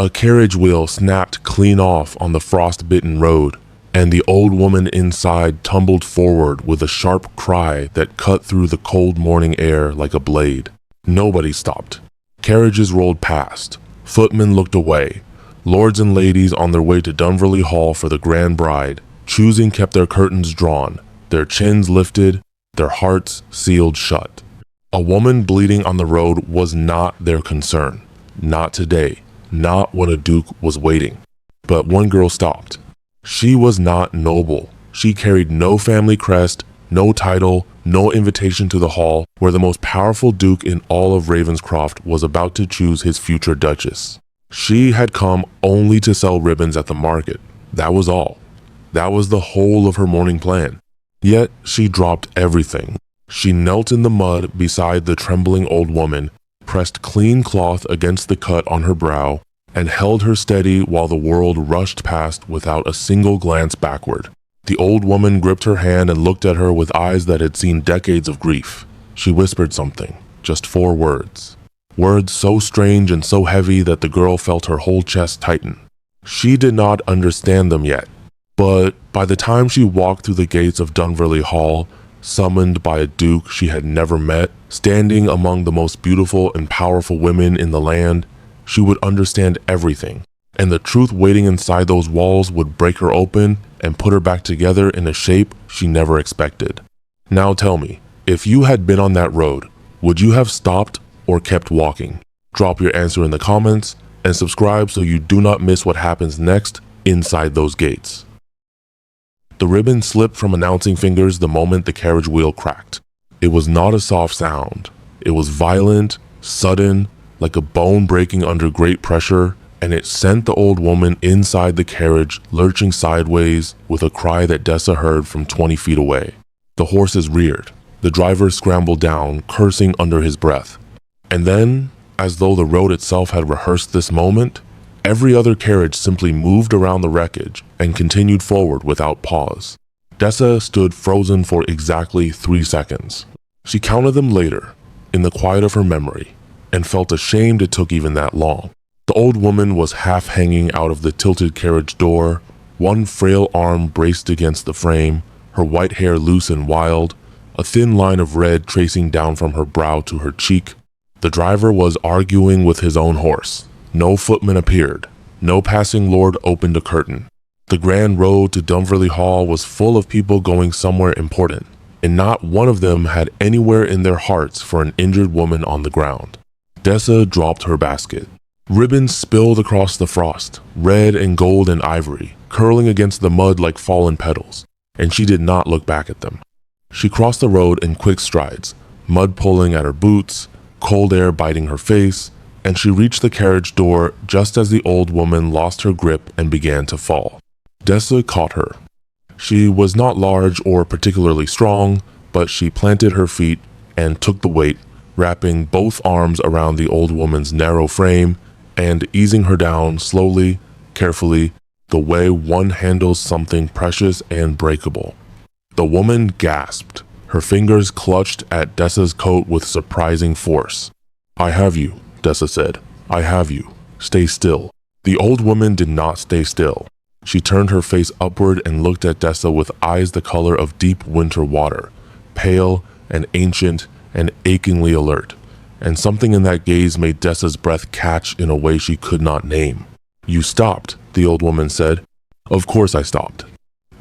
A carriage wheel snapped clean off on the frost-bitten road, and the old woman inside tumbled forward with a sharp cry that cut through the cold morning air like a blade. Nobody stopped. Carriages rolled past. Footmen looked away. Lords and ladies on their way to Dunverly Hall for the grand bride, choosing, kept their curtains drawn, their chins lifted, their hearts sealed shut. A woman bleeding on the road was not their concern. Not today. Not when a duke was waiting. But one girl stopped. She was not noble. She carried no family crest, no title, no invitation to the hall where the most powerful duke in all of Ravenscroft was about to choose his future duchess. She had come only to sell ribbons at the market. That was all. That was the whole of her morning plan. Yet she dropped everything. She knelt in the mud beside the trembling old woman, pressed clean cloth against the cut on her brow, and held her steady while the world rushed past without a single glance backward. The old woman gripped her hand and looked at her with eyes that had seen decades of grief. She whispered something, just 4 words. Words so strange and so heavy that the girl felt her whole chest tighten. She did not understand them yet, but by the time she walked through the gates of Dunverly Hall, summoned by a duke she had never met, standing among the most beautiful and powerful women in the land, she would understand everything, and the truth waiting inside those walls would break her open and put her back together in a shape she never expected. Now tell me, if you had been on that road, would you have stopped or kept walking? Drop your answer in the comments and subscribe so you do not miss what happens next inside those gates. The ribbon slipped from announcing fingers the moment the carriage wheel cracked. It was not a soft sound. It was violent, sudden, like a bone breaking under great pressure, and it sent the old woman inside the carriage lurching sideways with a cry that Dessa heard from 20 feet away. The horses reared. The driver scrambled down, cursing under his breath. And then, as though the road itself had rehearsed this moment, every other carriage simply moved around the wreckage and continued forward without pause. Dessa stood frozen for exactly 3 seconds. She counted them later, in the quiet of her memory, and felt ashamed it took even that long. The old woman was half hanging out of the tilted carriage door, one frail arm braced against the frame, her white hair loose and wild, a thin line of red tracing down from her brow to her cheek. The driver was arguing with his own horse. No footman appeared. No passing lord opened a curtain. The grand road to Dunverly Hall was full of people going somewhere important, and not one of them had anywhere in their hearts for an injured woman on the ground. Dessa dropped her basket. Ribbons spilled across the frost, red and gold and ivory, curling against the mud like fallen petals, and she did not look back at them. She crossed the road in quick strides, mud pulling at her boots, cold air biting her face, and she reached the carriage door just as the old woman lost her grip and began to fall. Dessa caught her. She was not large or particularly strong, but she planted her feet and took the weight, wrapping both arms around the old woman's narrow frame and easing her down slowly, carefully, the way one handles something precious and breakable. The woman gasped. Her fingers clutched at Dessa's coat with surprising force. "I have you," Dessa said. "I have you. Stay still." The old woman did not stay still. She turned her face upward and looked at Dessa with eyes the color of deep winter water, pale and ancient and achingly alert, and something in that gaze made Dessa's breath catch in a way she could not name. "You stopped," the old woman said. "Of course I stopped."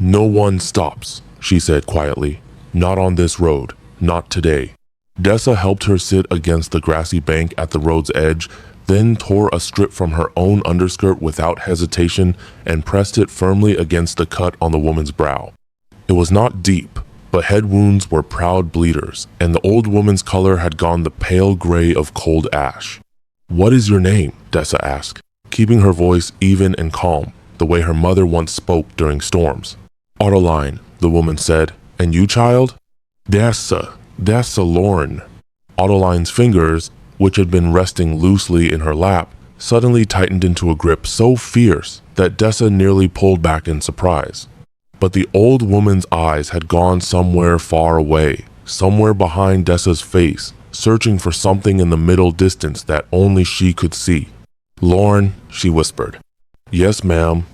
"No one stops," she said quietly. "Not on this road. Not today." Dessa helped her sit against the grassy bank at the road's edge, then tore a strip from her own underskirt without hesitation and pressed it firmly against the cut on the woman's brow. It was not deep, but head wounds were proud bleeders, and the old woman's color had gone the pale gray of cold ash. "What is your name?" Dessa asked, keeping her voice even and calm, the way her mother once spoke during storms. "Autoline," the woman said. "And you, child?" Dessa Lorne." Autoline's fingers, which had been resting loosely in her lap, suddenly tightened into a grip so fierce that Dessa nearly pulled back in surprise. But the old woman's eyes had gone somewhere far away, somewhere behind Dessa's face, searching for something in the middle distance that only she could see. "Lorne," she whispered. "Yes, ma'am."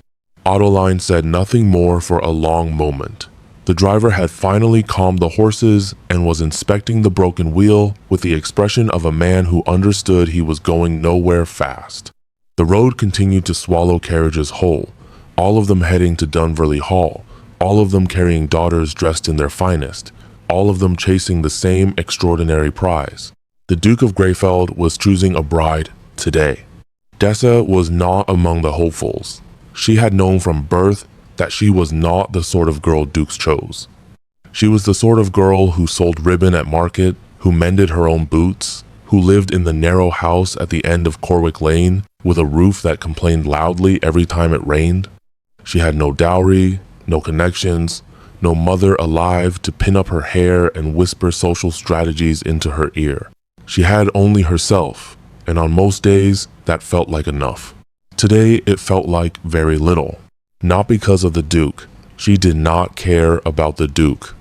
Autoline said nothing more for a long moment. The driver had finally calmed the horses and was inspecting the broken wheel with the expression of a man who understood he was going nowhere fast. The road continued to swallow carriages whole, all of them heading to Dunverly Hall, all of them carrying daughters dressed in their finest, all of them chasing the same extraordinary prize. The Duke of Greyfeld was choosing a bride today. Dessa was not among the hopefuls. She had known from birth that she was not the sort of girl dukes chose. She was the sort of girl who sold ribbon at market, who mended her own boots, who lived in the narrow house at the end of Corwick Lane with a roof that complained loudly every time it rained. She had no dowry, no connections, no mother alive to pin up her hair and whisper social strategies into her ear. She had only herself, and on most days that felt like enough. Today it felt like very little. Not because of the Duke. She did not care about the Duke.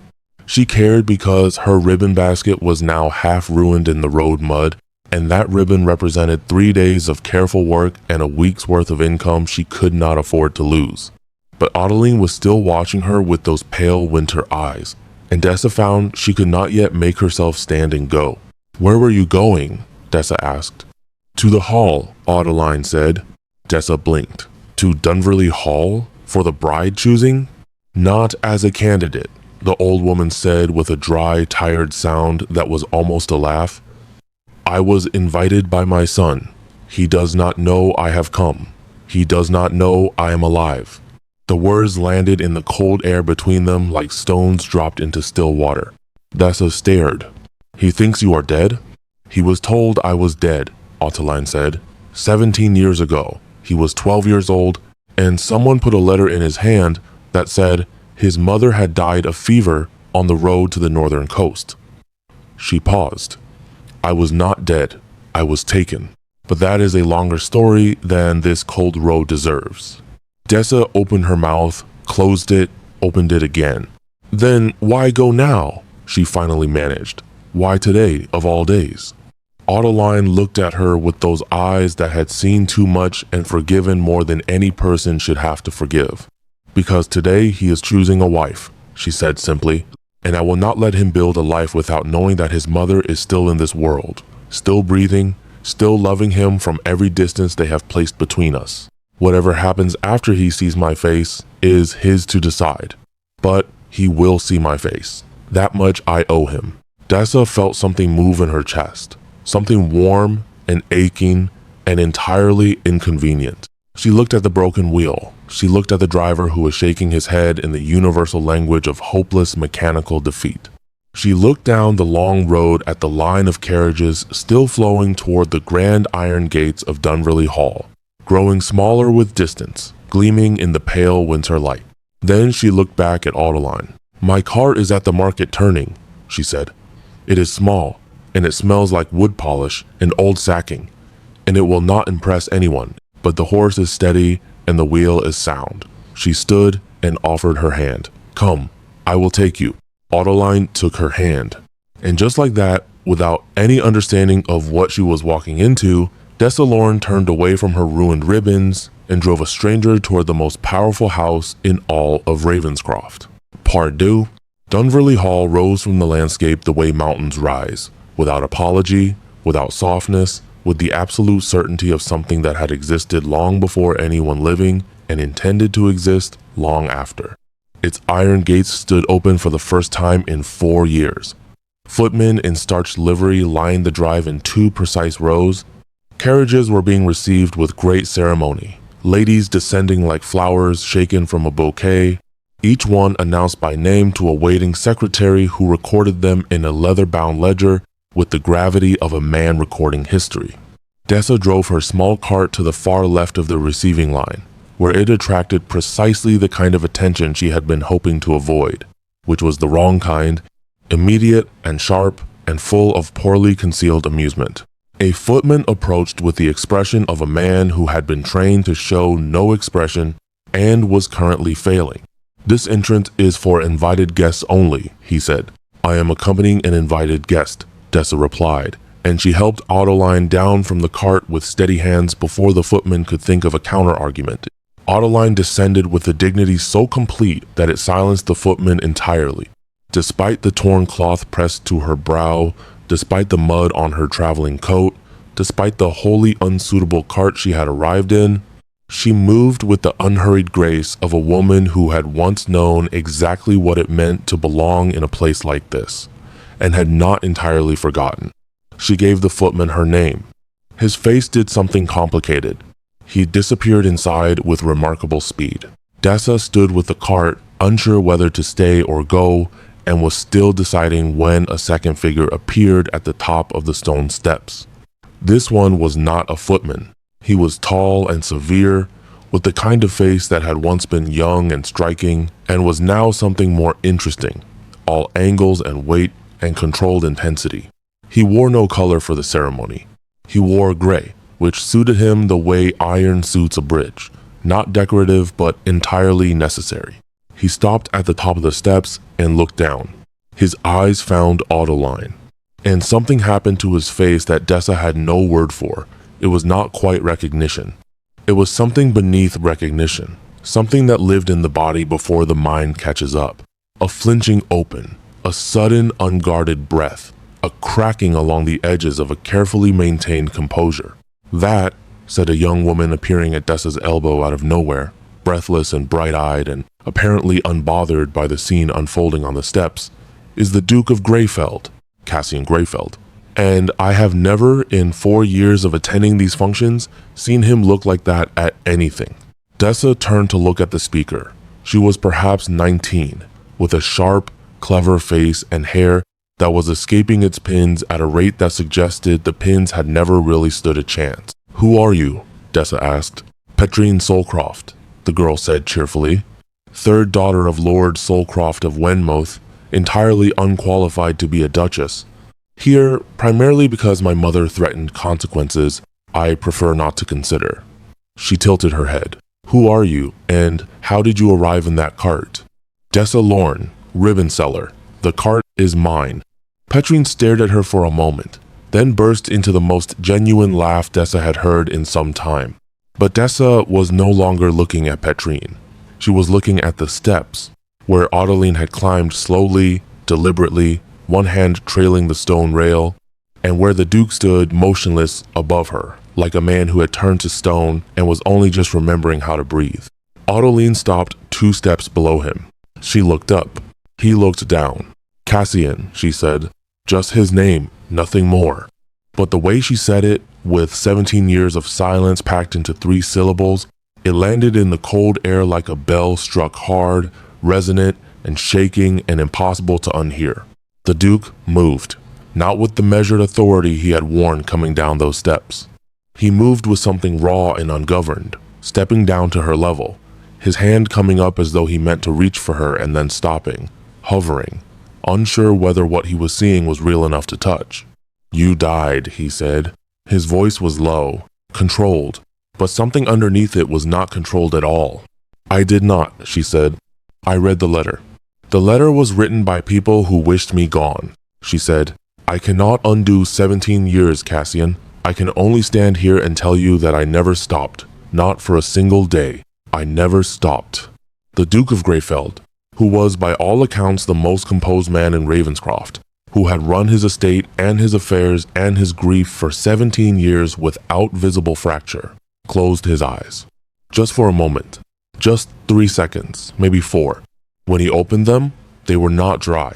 She cared because her ribbon basket was now half ruined in the road mud, and that ribbon represented 3 days of careful work and a week's worth of income she could not afford to lose. But Autoline was still watching her with those pale winter eyes, and Dessa found she could not yet make herself stand and go. "Where were you going?" Dessa asked. "To the hall," Autoline said. Dessa blinked. "To Dunverly Hall? For the bride choosing?" "Not as a candidate," the old woman said with a dry, tired sound that was almost a laugh. "I was invited by my son. He does not know I have come. He does not know I am alive." The words landed in the cold air between them like stones dropped into still water. Dessa stared. "He thinks you are dead?" "He was told I was dead," Autoline said. 17 years ago. He was 12 years old, and someone put a letter in his hand that said his mother had died of fever on the road to the northern coast. She paused. "I was not dead. I was taken. But that is a longer story than this cold road deserves." Dessa opened her mouth, closed it, opened it again. "Then why go now?" she finally managed. "Why today, of all days?" Autoline looked at her with those eyes that had seen too much and forgiven more than any person should have to forgive. "Because today he is choosing a wife," she said simply, "and I will not let him build a life without knowing that his mother is still in this world, still breathing, still loving him from every distance they have placed between us. Whatever happens after he sees my face is his to decide. But he will see my face. That much I owe him." Dessa felt something move in her chest. Something warm and aching and entirely inconvenient. She looked at the broken wheel. She looked at the driver who was shaking his head in the universal language of hopeless mechanical defeat. She looked down the long road at the line of carriages still flowing toward the grand iron gates of Dunverly Hall, growing smaller with distance, gleaming in the pale winter light. Then she looked back at Autoline. "My car is at the market turning," she said. "It is small, and it smells like wood polish and old sacking, and it will not impress anyone, but the horse is steady and the wheel is sound." She stood and offered her hand. "Come, I will take you." Autoline took her hand. And just like that, without any understanding of what she was walking into, Dessa Lorne turned away from her ruined ribbons and drove a stranger toward the most powerful house in all of Ravenscroft. Pardieu, Dunverly Hall rose from the landscape the way mountains rise, without apology, without softness, with the absolute certainty of something that had existed long before anyone living and intended to exist long after. Its iron gates stood open for the first time in 4 years. Footmen in starched livery lined the drive in 2 precise rows. Carriages were being received with great ceremony, ladies descending like flowers shaken from a bouquet, each one announced by name to a waiting secretary who recorded them in a leather-bound ledger with the gravity of a man recording history. Dessa drove her small cart to the far left of the receiving line, where it attracted precisely the kind of attention she had been hoping to avoid, which was the wrong kind, immediate and sharp and full of poorly concealed amusement. A footman approached with the expression of a man who had been trained to show no expression and was currently failing. "This entrance is for invited guests only," he said. "I am accompanying an invited guest," Dessa replied, and she helped Autoline down from the cart with steady hands before the footman could think of a counter-argument. Autoline descended with a dignity so complete that it silenced the footman entirely. Despite the torn cloth pressed to her brow, despite the mud on her traveling coat, despite the wholly unsuitable cart she had arrived in, she moved with the unhurried grace of a woman who had once known exactly what it meant to belong in a place like this, and had not entirely forgotten. She gave the footman her name. His face did something complicated. He disappeared inside with remarkable speed. Dessa stood with the cart, unsure whether to stay or go, and was still deciding when a second figure appeared at the top of the stone steps. This one was not a footman. He was tall and severe, with the kind of face that had once been young and striking, and was now something more interesting, all angles and weight and controlled intensity. He wore no color for the ceremony. He wore gray, which suited him the way iron suits a bridge, not decorative but entirely necessary. He stopped at the top of the steps and looked down. His eyes found Autoline, and something happened to his face that Dessa had no word for. It was not quite recognition. It was something beneath recognition, something that lived in the body before the mind catches up. A flinching open, a sudden unguarded breath, a cracking along the edges of a carefully maintained composure. "That," said a young woman appearing at Dessa's elbow out of nowhere, breathless and bright-eyed and apparently unbothered by the scene unfolding on the steps, "is the Duke of Greyfeld, Cassian Greyfeld. And I have never, in 4 years of attending these functions, seen him look like that at anything." Dessa turned to look at the speaker. She was perhaps 19, with a sharp, clever face and hair that was escaping its pins at a rate that suggested the pins had never really stood a chance. "Who are you?" Dessa asked. "Petrine Solcroft," the girl said cheerfully. "Third daughter of Lord Solcroft of Wenmouth, entirely unqualified to be a duchess. Here, primarily because my mother threatened consequences I prefer not to consider." She tilted her head. "Who are you, and how did you arrive in that cart?" "Dessa Lorne, ribbon seller. The cart is mine." Petrine stared at her for a moment, then burst into the most genuine laugh Dessa had heard in some time. But Dessa was no longer looking at Petrine. She was looking at the steps, where Autoline had climbed slowly, deliberately, one hand trailing the stone rail, and where the Duke stood motionless above her, like a man who had turned to stone and was only just remembering how to breathe. Autoline stopped 2 steps below him. She looked up. He looked down. "Cassian," she said. "Just his name, nothing more." But the way she said it, with 17 years of silence packed into 3 syllables, it landed in the cold air like a bell struck hard, resonant, and shaking and impossible to unhear. The Duke moved, not with the measured authority he had worn coming down those steps. He moved with something raw and ungoverned, stepping down to her level, his hand coming up as though he meant to reach for her and then stopping, hovering, unsure whether what he was seeing was real enough to touch. "You died," he said. His voice was low, controlled, but something underneath it was not controlled at all. "I did not," she said. "I read the letter. The letter was written by people who wished me gone," she said. "I cannot undo 17 years, Cassian. I can only stand here and tell you that I never stopped, not for a single day. I never stopped." The Duke of Greyfeld, who was by all accounts the most composed man in Ravenscroft, who had run his estate and his affairs and his grief for 17 years without visible fracture, closed his eyes. Just for a moment. Just 3 seconds, maybe 4. When he opened them, they were not dry.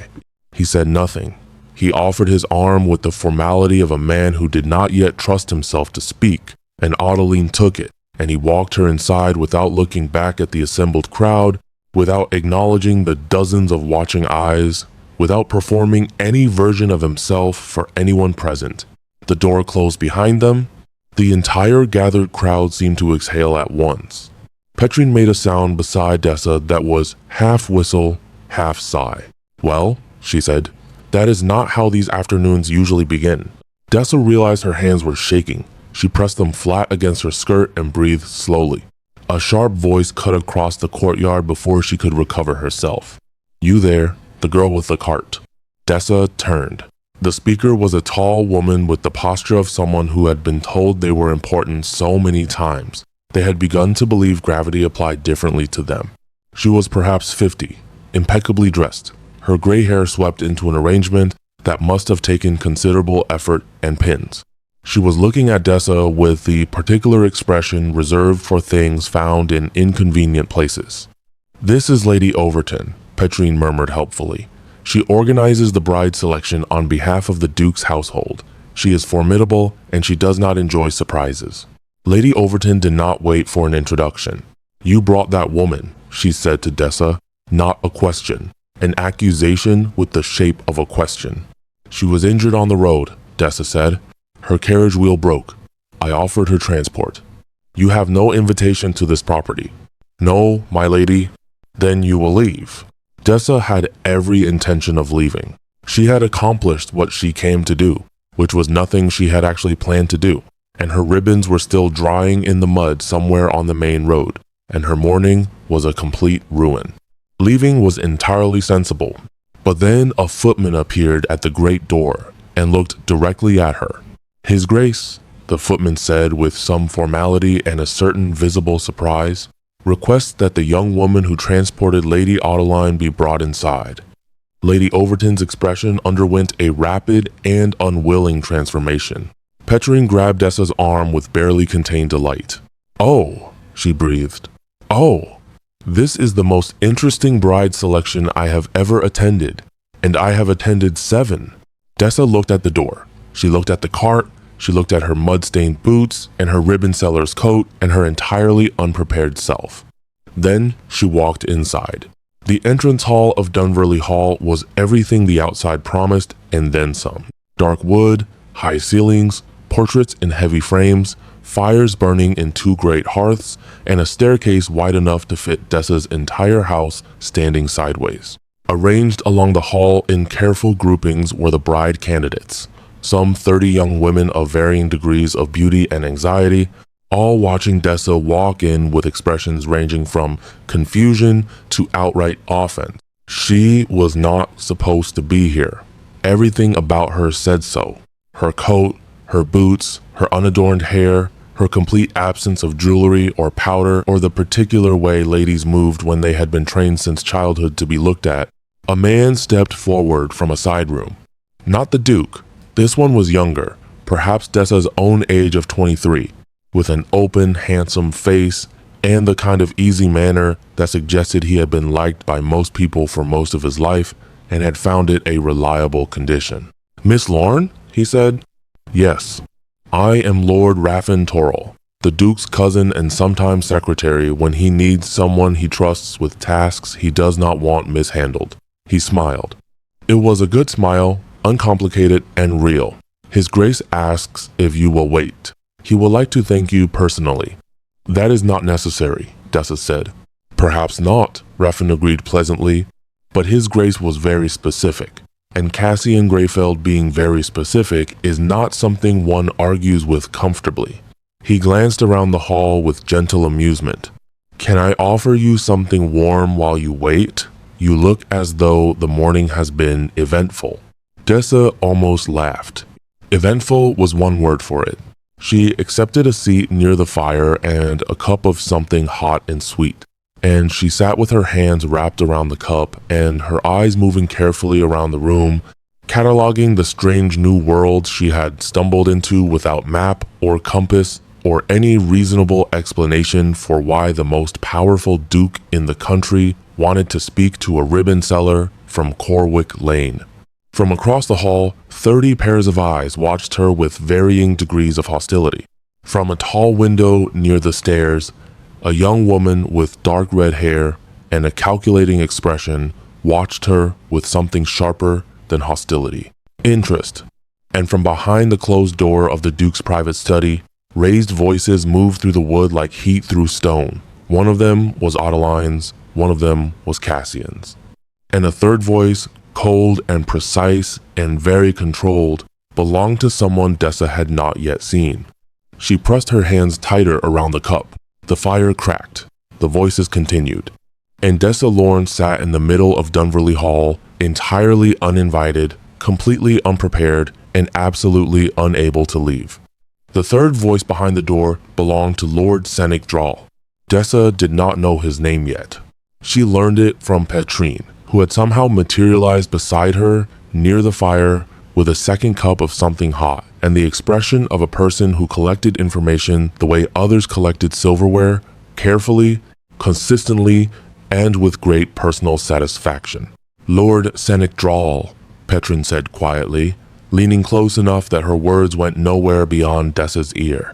He said nothing. He offered his arm with the formality of a man who did not yet trust himself to speak, and Autoline took it, and he walked her inside without looking back at the assembled crowd, without acknowledging the dozens of watching eyes, without performing any version of himself for anyone present. The door closed behind them. The entire gathered crowd seemed to exhale at once. Petrine made a sound beside Dessa that was half whistle, half sigh. "Well," she said, "that is not how these afternoons usually begin." Dessa realized her hands were shaking. She pressed them flat against her skirt and breathed slowly. A sharp voice cut across the courtyard before she could recover herself. "You there, the girl with the cart." Dessa turned. The speaker was a tall woman with the posture of someone who had been told they were important so many times. They had begun to believe gravity applied differently to them. She was perhaps 50, impeccably dressed, her gray hair swept into an arrangement that must have taken considerable effort and pins. She was looking at Dessa with the particular expression reserved for things found in inconvenient places. "This is Lady Overton," Petrine murmured helpfully. "She organizes the bride selection on behalf of the Duke's household. She is formidable, and she does not enjoy surprises." Lady Overton did not wait for an introduction. "You brought that woman," she said to Dessa, "not a question. An accusation with the shape of a question." "She was injured on the road," Dessa said. "Her carriage wheel broke. I offered her transport." "You have no invitation to this property." "No, my lady." "Then you will leave." Dessa had every intention of leaving. She had accomplished what she came to do, which was nothing she had actually planned to do, and her ribbons were still drying in the mud somewhere on the main road, and her morning was a complete ruin. Leaving was entirely sensible, but then a footman appeared at the great door and looked directly at her. "His Grace," the footman said with some formality and a certain visible surprise, "requests that the young woman who transported Lady Adeline be brought inside." Lady Overton's expression underwent a rapid and unwilling transformation. Petrine grabbed Dessa's arm with barely contained delight. "Oh," she breathed. "Oh, this is the most interesting bride selection I have ever attended, and I have attended 7. Dessa looked at the door. She looked at the cart. She looked at her mud-stained boots and her ribbon seller's coat and her entirely unprepared self. Then she walked inside. The entrance hall of Dunverly Hall was everything the outside promised and then some. Dark wood, high ceilings, portraits in heavy frames, fires burning in 2 great hearths, and a staircase wide enough to fit Dessa's entire house standing sideways. Arranged along the hall in careful groupings were the bride candidates, some 30 young women of varying degrees of beauty and anxiety, all watching Dessa walk in with expressions ranging from confusion to outright offense. She was not supposed to be here. Everything about her said so. Her coat, her boots, her unadorned hair, her complete absence of jewelry or powder, or the particular way ladies moved when they had been trained since childhood to be looked at. A man stepped forward from a side room. Not the Duke. This one was younger, perhaps Dessa's own age of 23, with an open, handsome face and the kind of easy manner that suggested he had been liked by most people for most of his life and had found it a reliable condition. "Miss Lorne?" he said. "Yes. I am Lord Raffin Torrell, the Duke's cousin and sometime secretary when he needs someone he trusts with tasks he does not want mishandled." He smiled. It was a good smile, uncomplicated and real. "His Grace asks if you will wait. He would like to thank you personally." "That is not necessary," Dessa said. "Perhaps not," Raffin agreed pleasantly, but His Grace was very specific, and Cassian Greyfeld being very specific is not something one argues with comfortably. He glanced around the hall with gentle amusement. "Can I offer you something warm while you wait? You look as though the morning has been eventful." Dessa almost laughed. Eventful was one word for it. She accepted a seat near the fire and a cup of something hot and sweet, and she sat with her hands wrapped around the cup and her eyes moving carefully around the room, cataloging the strange new world she had stumbled into without map or compass or any reasonable explanation for why the most powerful duke in the country wanted to speak to a ribbon seller from Corwick Lane. From across the hall, 30 pairs of eyes watched her with varying degrees of hostility. From a tall window near the stairs, a young woman with dark red hair and a calculating expression watched her with something sharper than hostility, interest. And from behind the closed door of the Duke's private study, raised voices moved through the wood like heat through stone. One of them was Adeline's, one of them was Cassian's. And a third voice, cold and precise and very controlled, belonged to someone Dessa had not yet seen. She pressed her hands tighter around the cup. The fire cracked. The voices continued. And Dessa Lorne sat in the middle of Dunverly Hall, entirely uninvited, completely unprepared and absolutely unable to leave. The third voice behind the door belonged to Lord Senek Drawl. Dessa did not know his name yet. She learned it from Petrine, who had somehow materialized beside her near the fire with a second cup of something hot, and the expression of a person who collected information the way others collected silverware, carefully, consistently, and with great personal satisfaction. Lord Senek Drawl, Petrine said quietly, leaning close enough that her words went nowhere beyond Dessa's ear.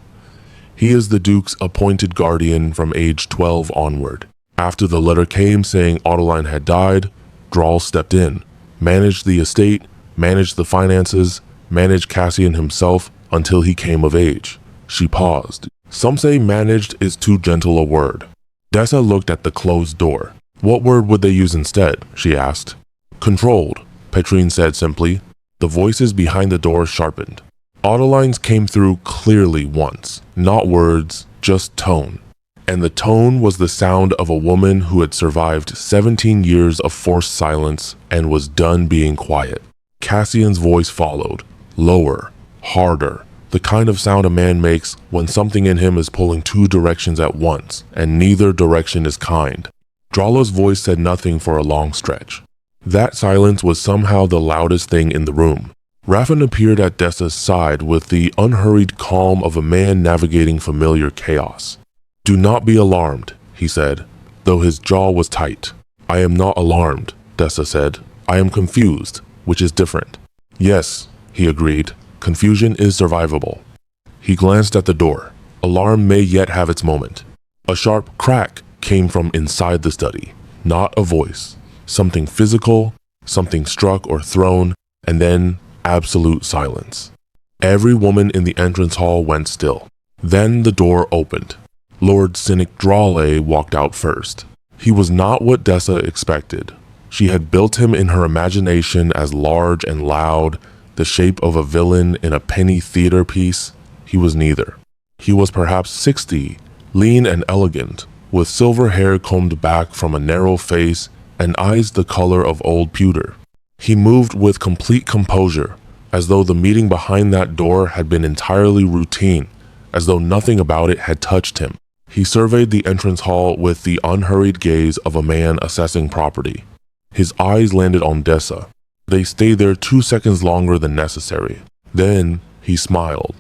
He is the Duke's appointed guardian from age 12 onward. After the letter came saying Autoline had died, Drawl stepped in, managed the estate, managed the finances, managed Cassian himself until he came of age. She paused. Some say managed is too gentle a word. Dessa looked at the closed door. What word would they use instead? She asked. Controlled, Petrine said simply. The voices behind the door sharpened. Autolines came through clearly once, not words, just tone. And the tone was the sound of a woman who had survived 17 years of forced silence and was done being quiet. Cassian's voice followed, lower, harder, the kind of sound a man makes when something in him is pulling two directions at once, and neither direction is kind. Drala's voice said nothing for a long stretch. That silence was somehow the loudest thing in the room. Raffin appeared at Dessa's side with the unhurried calm of a man navigating familiar chaos. Do not be alarmed, he said, though his jaw was tight. I am not alarmed, Dessa said. I am confused, which is different. Yes, he agreed. Confusion is survivable. He glanced at the door. Alarm may yet have its moment. A sharp crack came from inside the study. Not a voice. Something physical, something struck or thrown, and then absolute silence. Every woman in the entrance hall went still. Then the door opened. Lord Senek Drawl walked out first. He was not what Dessa expected. She had built him in her imagination as large and loud, the shape of a villain in a penny theater piece. He was neither. He was perhaps 60, lean and elegant, with silver hair combed back from a narrow face and eyes the color of old pewter. He moved with complete composure, as though the meeting behind that door had been entirely routine, as though nothing about it had touched him. He surveyed the entrance hall with the unhurried gaze of a man assessing property. His eyes landed on Dessa. They stayed there 2 seconds longer than necessary. Then he smiled.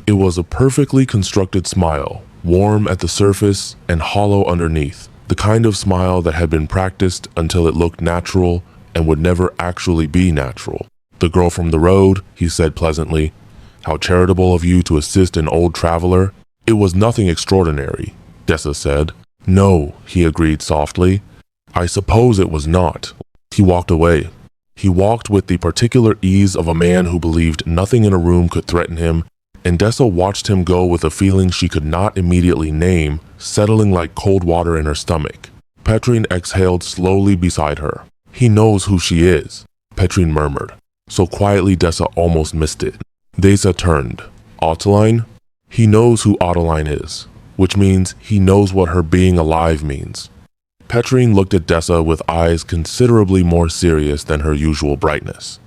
It was a perfectly constructed smile, warm at the surface and hollow underneath, the kind of smile that had been practiced until it looked natural and would never actually be natural. The girl from the road, he said pleasantly. How charitable of you to assist an old traveler. It was nothing extraordinary, Dessa said. No, he agreed softly. I suppose it was not. He walked away. He walked with the particular ease of a man who believed nothing in a room could threaten him, and Dessa watched him go with a feeling she could not immediately name, settling like cold water in her stomach. Petrine exhaled slowly beside her. He knows who she is, Petrine murmured, so quietly Dessa almost missed it. Dessa turned. Autoline? He knows who Autoline is, which means he knows what her being alive means. Petrine looked at Dessa with eyes considerably more serious than her usual brightness.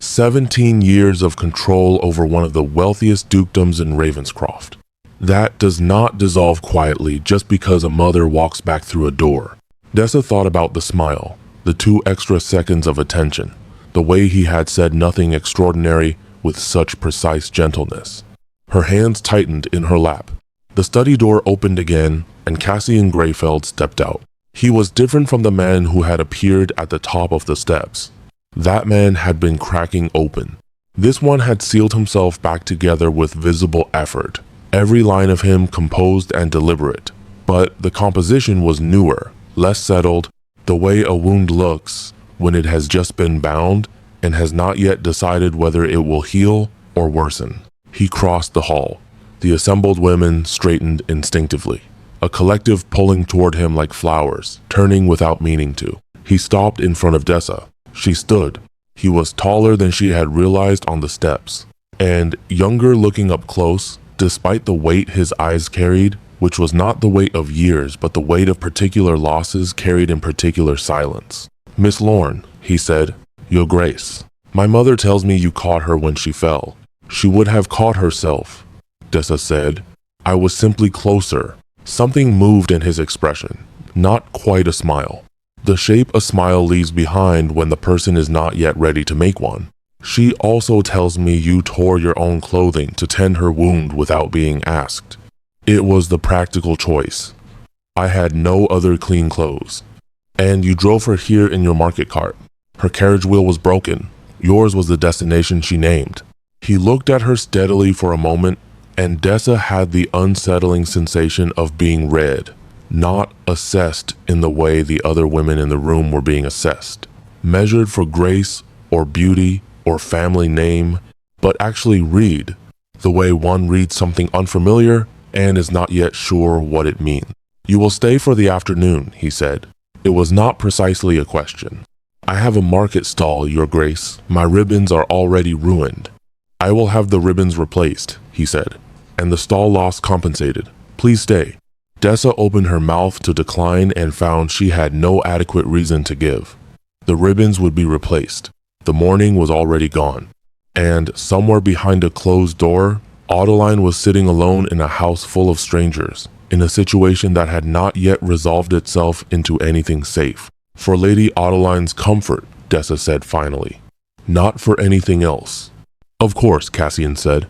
17 years of control over one of the wealthiest dukedoms in Ravenscroft. That does not dissolve quietly just because a mother walks back through a door. Dessa thought about the smile, the 2 extra seconds of attention, the way he had said nothing extraordinary with such precise gentleness. Her hands tightened in her lap. The study door opened again, and Cassian Greyfeld stepped out. He was different from the man who had appeared at the top of the steps. That man had been cracking open. This one had sealed himself back together with visible effort, every line of him composed and deliberate. But the composition was newer, less settled, the way a wound looks when it has just been bound and has not yet decided whether it will heal or worsen. He crossed the hall. The assembled women straightened instinctively, a collective pulling toward him like flowers, turning without meaning to. He stopped in front of Dessa. She stood. He was taller than she had realized on the steps, and younger looking up close, despite the weight his eyes carried, which was not the weight of years, but the weight of particular losses carried in particular silence. Miss Lorne, he said, Your Grace. My mother tells me you caught her when she fell. She would have caught herself, Dessa said. I was simply closer. Something moved in his expression, not quite a smile. The shape a smile leaves behind when the person is not yet ready to make one. She also tells me you tore your own clothing to tend her wound without being asked. It was the practical choice. I had no other clean clothes. And you drove her here in your market cart. Her carriage wheel was broken. Yours was the destination she named. He looked at her steadily for a moment, and Dessa had the unsettling sensation of being read, not assessed in the way the other women in the room were being assessed, measured for grace or beauty or family name, but actually read, the way one reads something unfamiliar and is not yet sure what it means. You will stay for the afternoon, he said. It was not precisely a question. I have a market stall, Your Grace. My ribbons are already ruined. I will have the ribbons replaced, he said, and the stall loss compensated. Please stay. Dessa opened her mouth to decline and found she had no adequate reason to give. The ribbons would be replaced. The morning was already gone. And somewhere behind a closed door, Adeline was sitting alone in a house full of strangers, in a situation that had not yet resolved itself into anything safe. For Lady Adeline's comfort, Dessa said finally. Not for anything else. Of course, Cassian said.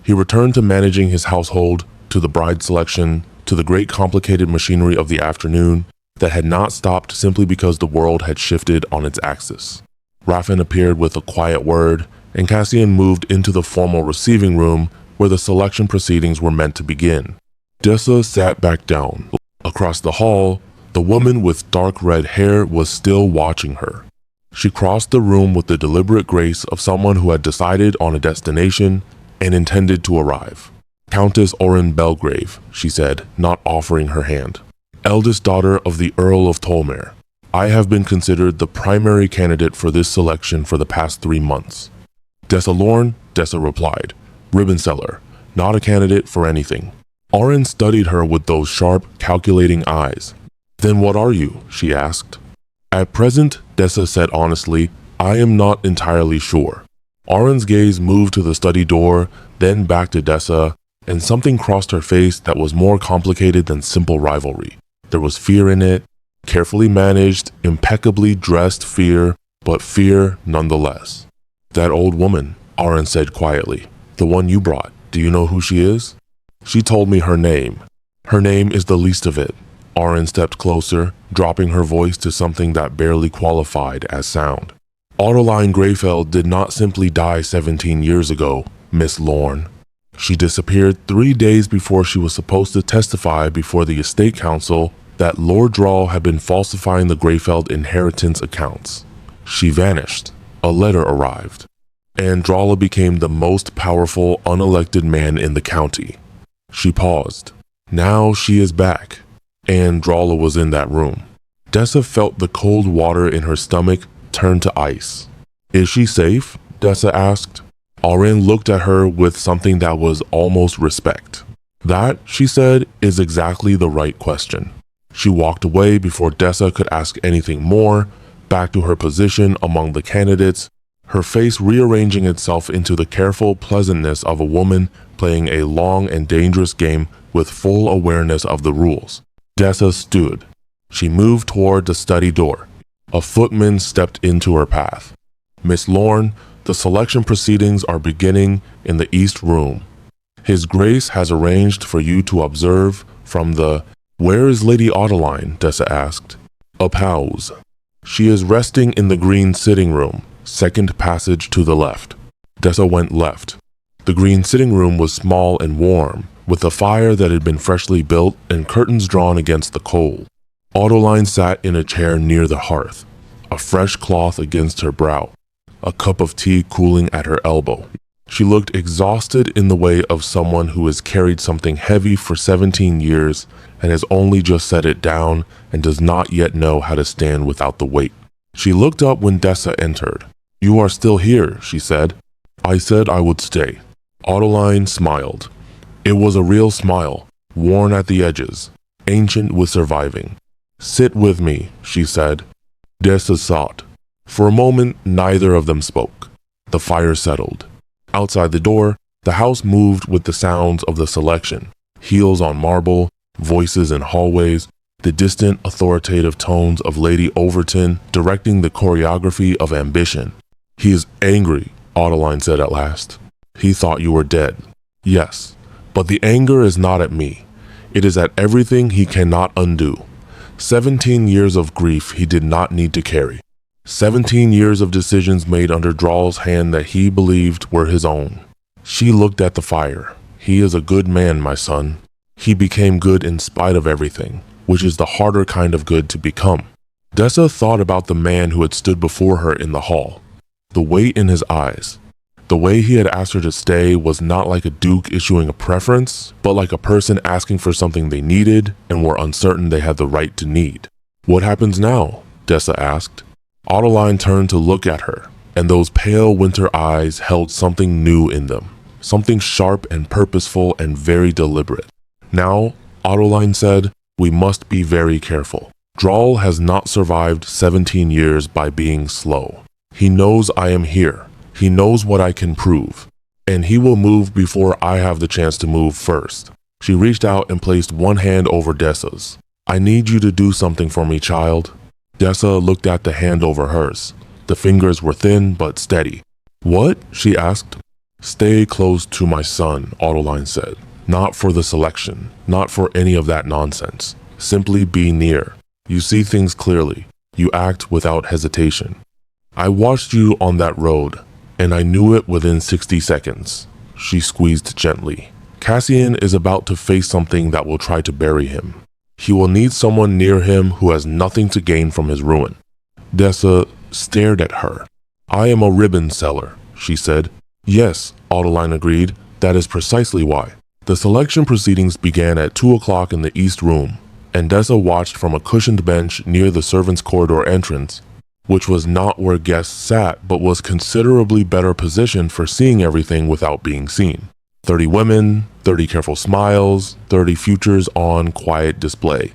He returned to managing his household, to the bride selection, to the great complicated machinery of the afternoon that had not stopped simply because the world had shifted on its axis. Raffin appeared with a quiet word, and Cassian moved into the formal receiving room where the selection proceedings were meant to begin. Dessa sat back down. Across the hall, the woman with dark red hair was still watching her. She crossed the room with the deliberate grace of someone who had decided on a destination and intended to arrive. Countess Orin Belgrave, she said, not offering her hand. Eldest daughter of the Earl of Tolmere. I have been considered the primary candidate for this selection for the past 3 months. Dessa Lorne, Dessa replied. Ribbon seller, not a candidate for anything. Orin studied her with those sharp, calculating eyes. Then what are you? She asked. At present, Dessa said honestly, I am not entirely sure. Orin's gaze moved to the study door, then back to Dessa, and something crossed her face that was more complicated than simple rivalry. There was fear in it, carefully managed, impeccably dressed fear, but fear nonetheless. That old woman, Orin said quietly. The one you brought. Do you know who she is? She told me her name. Her name is the least of it. Orin stepped closer, dropping her voice to something that barely qualified as sound. Adeline Greyfell did not simply die 17 years ago, Miss Lorne. She disappeared 3 days before she was supposed to testify before the estate council that Lord Drawl had been falsifying the Greyfeld inheritance accounts. She vanished. A letter arrived. And Drawla became the most powerful unelected man in the county. She paused. Now she is back. And Drawla was in that room. Dessa felt the cold water in her stomach turn to ice. Is she safe? Dessa asked. Orin looked at her with something that was almost respect. That, she said, is exactly the right question. She walked away before Dessa could ask anything more, back to her position among the candidates, her face rearranging itself into the careful pleasantness of a woman playing a long and dangerous game with full awareness of the rules. Dessa stood. She moved toward the study door. A footman stepped into her path. Miss Lorne, the selection proceedings are beginning in the East Room. His Grace has arranged for you to observe from the... Where is Lady Adeline? Dessa asked. A pause. She is resting in the green sitting room, second passage to the left. Dessa went left. The green sitting room was small and warm, with a fire that had been freshly built and curtains drawn against the cold. Adeline sat in a chair near the hearth, a fresh cloth against her brow, a cup of tea cooling at her elbow. She looked exhausted in the way of someone who has carried something heavy for 17 years and has only just set it down and does not yet know how to stand without the weight. She looked up when Dessa entered. You are still here, she said. I said I would stay. Adeline smiled. It was a real smile, worn at the edges, ancient with surviving. Sit with me, she said. Dessa sought. For a moment, neither of them spoke. The fire settled. Outside the door, the house moved with the sounds of the selection. Heels on marble, voices in hallways, the distant authoritative tones of Lady Overton directing the choreography of ambition. "He is angry," Adeline said at last. "He thought you were dead." "Yes, but the anger is not at me. It is at everything he cannot undo. 17 years of grief he did not need to carry. 17 years of decisions made under Drawl's hand that he believed were his own." She looked at the fire. "He is a good man, my son. He became good in spite of everything, which is the harder kind of good to become." Dessa thought about the man who had stood before her in the hall. The weight in his eyes. The way he had asked her to stay was not like a duke issuing a preference, but like a person asking for something they needed and were uncertain they had the right to need. "What happens now?" Dessa asked. Adeline turned to look at her, and those pale winter eyes held something new in them, something sharp and purposeful and very deliberate. "Now," Adeline said, "we must be very careful. Drawl has not survived 17 years by being slow. He knows I am here. He knows what I can prove, and he will move before I have the chance to move first." She reached out and placed one hand over Dessa's. "I need you to do something for me, child." Dessa looked at the hand over hers. The fingers were thin but steady. "What?" she asked. "Stay close to my son," Adeline said. "Not for the selection, not for any of that nonsense. Simply be near. You see things clearly. You act without hesitation. I watched you on that road, and I knew it within 60 seconds. She squeezed gently. "Cassian is about to face something that will try to bury him. He will need someone near him who has nothing to gain from his ruin." Dessa stared at her. "I am a ribbon seller," she said. "Yes," Adeline agreed. "That is precisely why." The selection proceedings began at 2 o'clock in the East Room, and Dessa watched from a cushioned bench near the servants' corridor entrance, which was not where guests sat but was considerably better positioned for seeing everything without being seen. 30 women, 30 careful smiles, 30 futures on quiet display.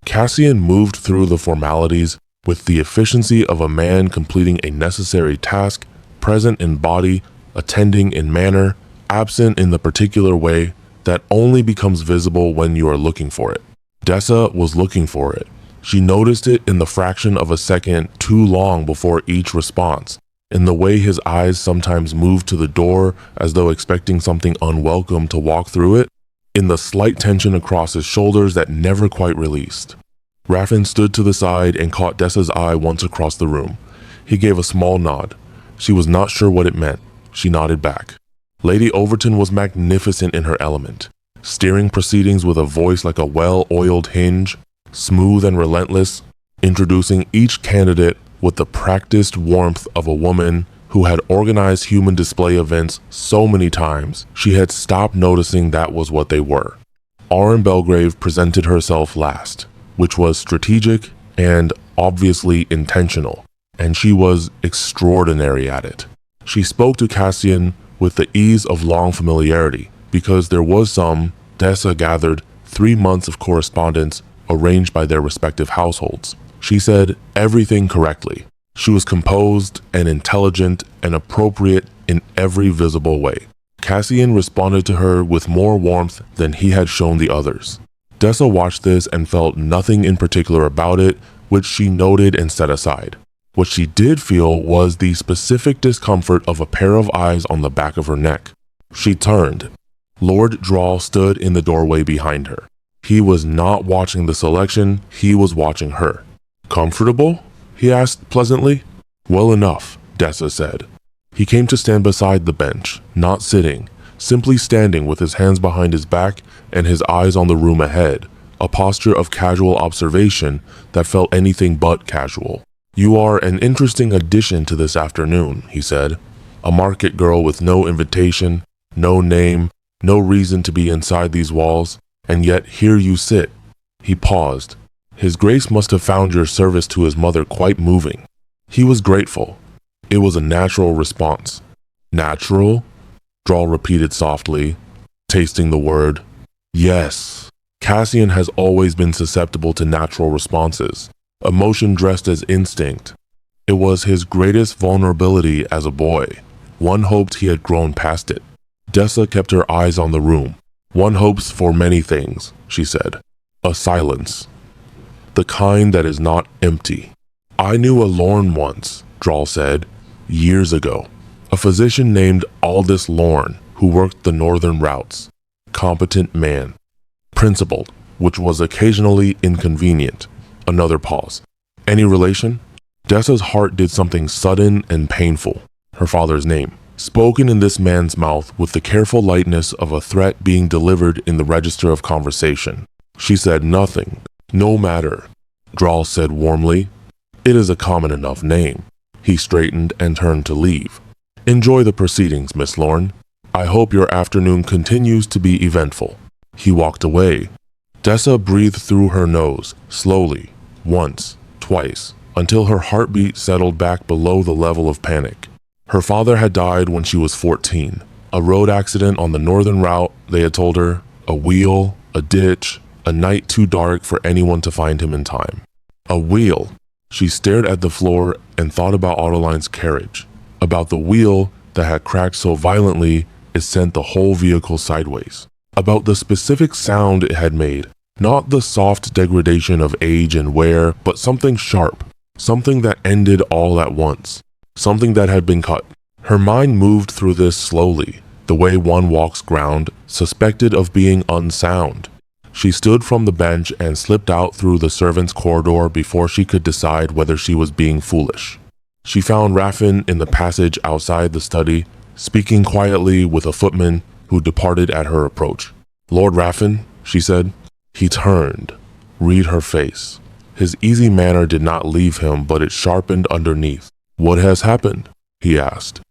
Cassian moved through the formalities with the efficiency of a man completing a necessary task, present in body, attending in manner, absent in the particular way that only becomes visible when you are looking for it. Dessa was looking for it. She noticed it in the fraction of a second too long before each response, in the way his eyes sometimes moved to the door as though expecting something unwelcome to walk through it, in the slight tension across his shoulders that never quite released. Raffin stood to the side and caught Dessa's eye once across the room. He gave a small nod. She was not sure what it meant. She nodded back. Lady Overton was magnificent in her element, steering proceedings with a voice like a well-oiled hinge, smooth and relentless, introducing each candidate with the practiced warmth of a woman who had organized human display events so many times she had stopped noticing that was what they were. Auron Belgrave presented herself last, which was strategic and obviously intentional, and she was extraordinary at it. She spoke to Cassian with the ease of long familiarity, because there was some, Dessa gathered, 3 months of correspondence arranged by their respective households. She said everything correctly. She was composed and intelligent and appropriate in every visible way. Cassian responded to her with more warmth than he had shown the others. Dessa watched this and felt nothing in particular about it, which she noted and set aside. What she did feel was the specific discomfort of a pair of eyes on the back of her neck. She turned. Lord Drawl stood in the doorway behind her. He was not watching the selection, he was watching her. "Comfortable?" he asked pleasantly. "Well enough," Dessa said. He came to stand beside the bench, not sitting, simply standing with his hands behind his back and his eyes on the room ahead, a posture of casual observation that felt anything but casual. "You are an interesting addition to this afternoon," he said. "A market girl with no invitation, no name, no reason to be inside these walls, and yet here you sit." He paused. His Grace must have found your service to his mother quite moving. He was grateful. It was a natural response. "Natural?" Drawl repeated softly, tasting the word. "Yes." Cassian has always been susceptible to natural responses, emotion dressed as instinct. It was his greatest vulnerability as a boy. One hoped he had grown past it. Dessa kept her eyes on the room. One hopes for many things, she said. A silence. The kind that is not empty. I knew a Lorne once, Drawl said, years ago. A physician named Aldous Lorne who worked the northern routes. Competent man. Principled, which was occasionally inconvenient. Another pause. Any relation? Dessa's heart did something sudden and painful. Her father's name, spoken in this man's mouth with the careful lightness of a threat being delivered in the register of conversation. She said nothing. No matter, Drawl said warmly. It is a common enough name. He straightened and turned to leave. Enjoy the proceedings, Miss Lorne. I hope your afternoon continues to be eventful. He walked away. Dessa breathed through her nose, slowly, once, twice, until her heartbeat settled back below the level of panic. Her father had died when she was 14. A road accident on the northern route, they had told her, a wheel, a ditch, a night too dark for anyone to find him in time. A wheel. She stared at the floor and thought about Autoline's carriage, about the wheel that had cracked so violently it sent the whole vehicle sideways, about the specific sound it had made, not the soft degradation of age and wear, but something sharp, something that ended all at once, something that had been cut. Her mind moved through this slowly, the way one walks ground suspected of being unsound. She stood from the bench and slipped out through the servants' corridor before she could decide whether she was being foolish. She found Raffin in the passage outside the study, speaking quietly with a footman who departed at her approach. Lord Raffin, she said. He turned. Read her face. His easy manner did not leave him, but it sharpened underneath. What has happened? He asked.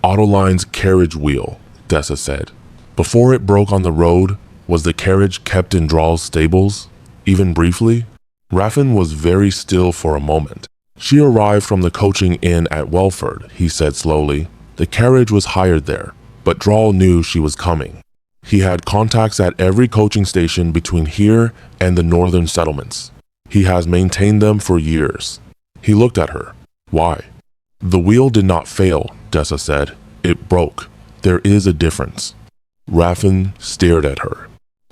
Autoline's carriage wheel, Dessa said. Before it broke on the road, was the carriage kept in Drawl's stables? Even briefly? Raffin was very still for a moment. She arrived from the coaching inn at Welford, he said slowly. The carriage was hired there, but Drawl knew she was coming. He had contacts at every coaching station between here and the northern settlements. He has maintained them for years. He looked at her. Why? The wheel did not fail, Dessa said. It broke. There is a difference. Raffin stared at her.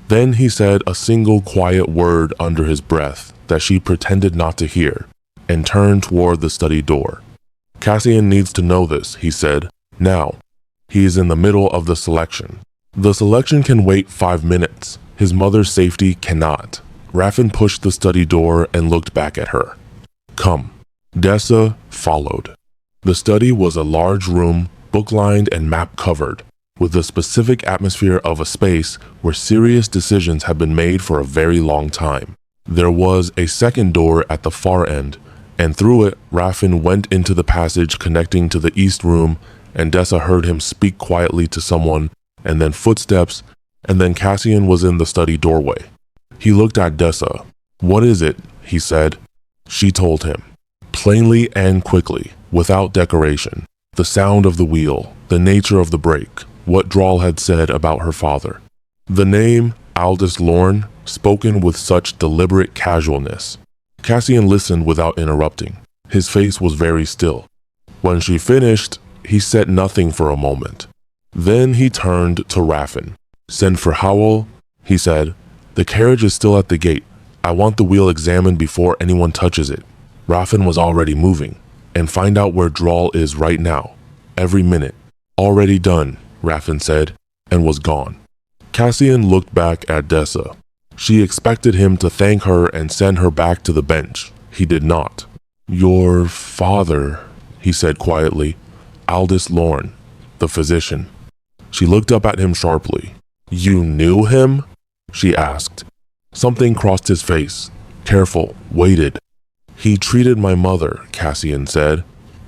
Then he said a single quiet word under his breath that she pretended not to hear, and turned toward the study door. Cassian needs to know this, he said. Now. He is in the middle of the selection. The selection can wait 5 minutes. His mother's safety cannot. Raffin pushed the study door and looked back at her. Come. Dessa followed. The study was a large room, book-lined and map-covered, with the specific atmosphere of a space where serious decisions had been made for a very long time. There was a second door at the far end, and through it, Raffin went into the passage connecting to the east room, and Dessa heard him speak quietly to someone, and then footsteps, and then Cassian was in the study doorway. He looked at Dessa. What is it? He said. She told him, plainly and quickly, without decoration, the sound of the wheel, the nature of the break, what Drawl had said about her father. The name, Aldous Lorne, spoken with such deliberate casualness. Cassian listened without interrupting. His face was very still. When she finished, he said nothing for a moment. Then he turned to Raffin. Send for Howell, he said. The carriage is still at the gate. I want the wheel examined before anyone touches it. Raffin was already moving. And find out where Drawl is right now. Every minute. Already done, Raffin said, and was gone. Cassian looked back at Dessa. She expected him to thank her and send her back to the bench. He did not. Your father, he said quietly. Aldous Lorne, the physician. She looked up at him sharply. You knew him? She asked. Something crossed his face. Careful, waited. He treated my mother, Cassian said.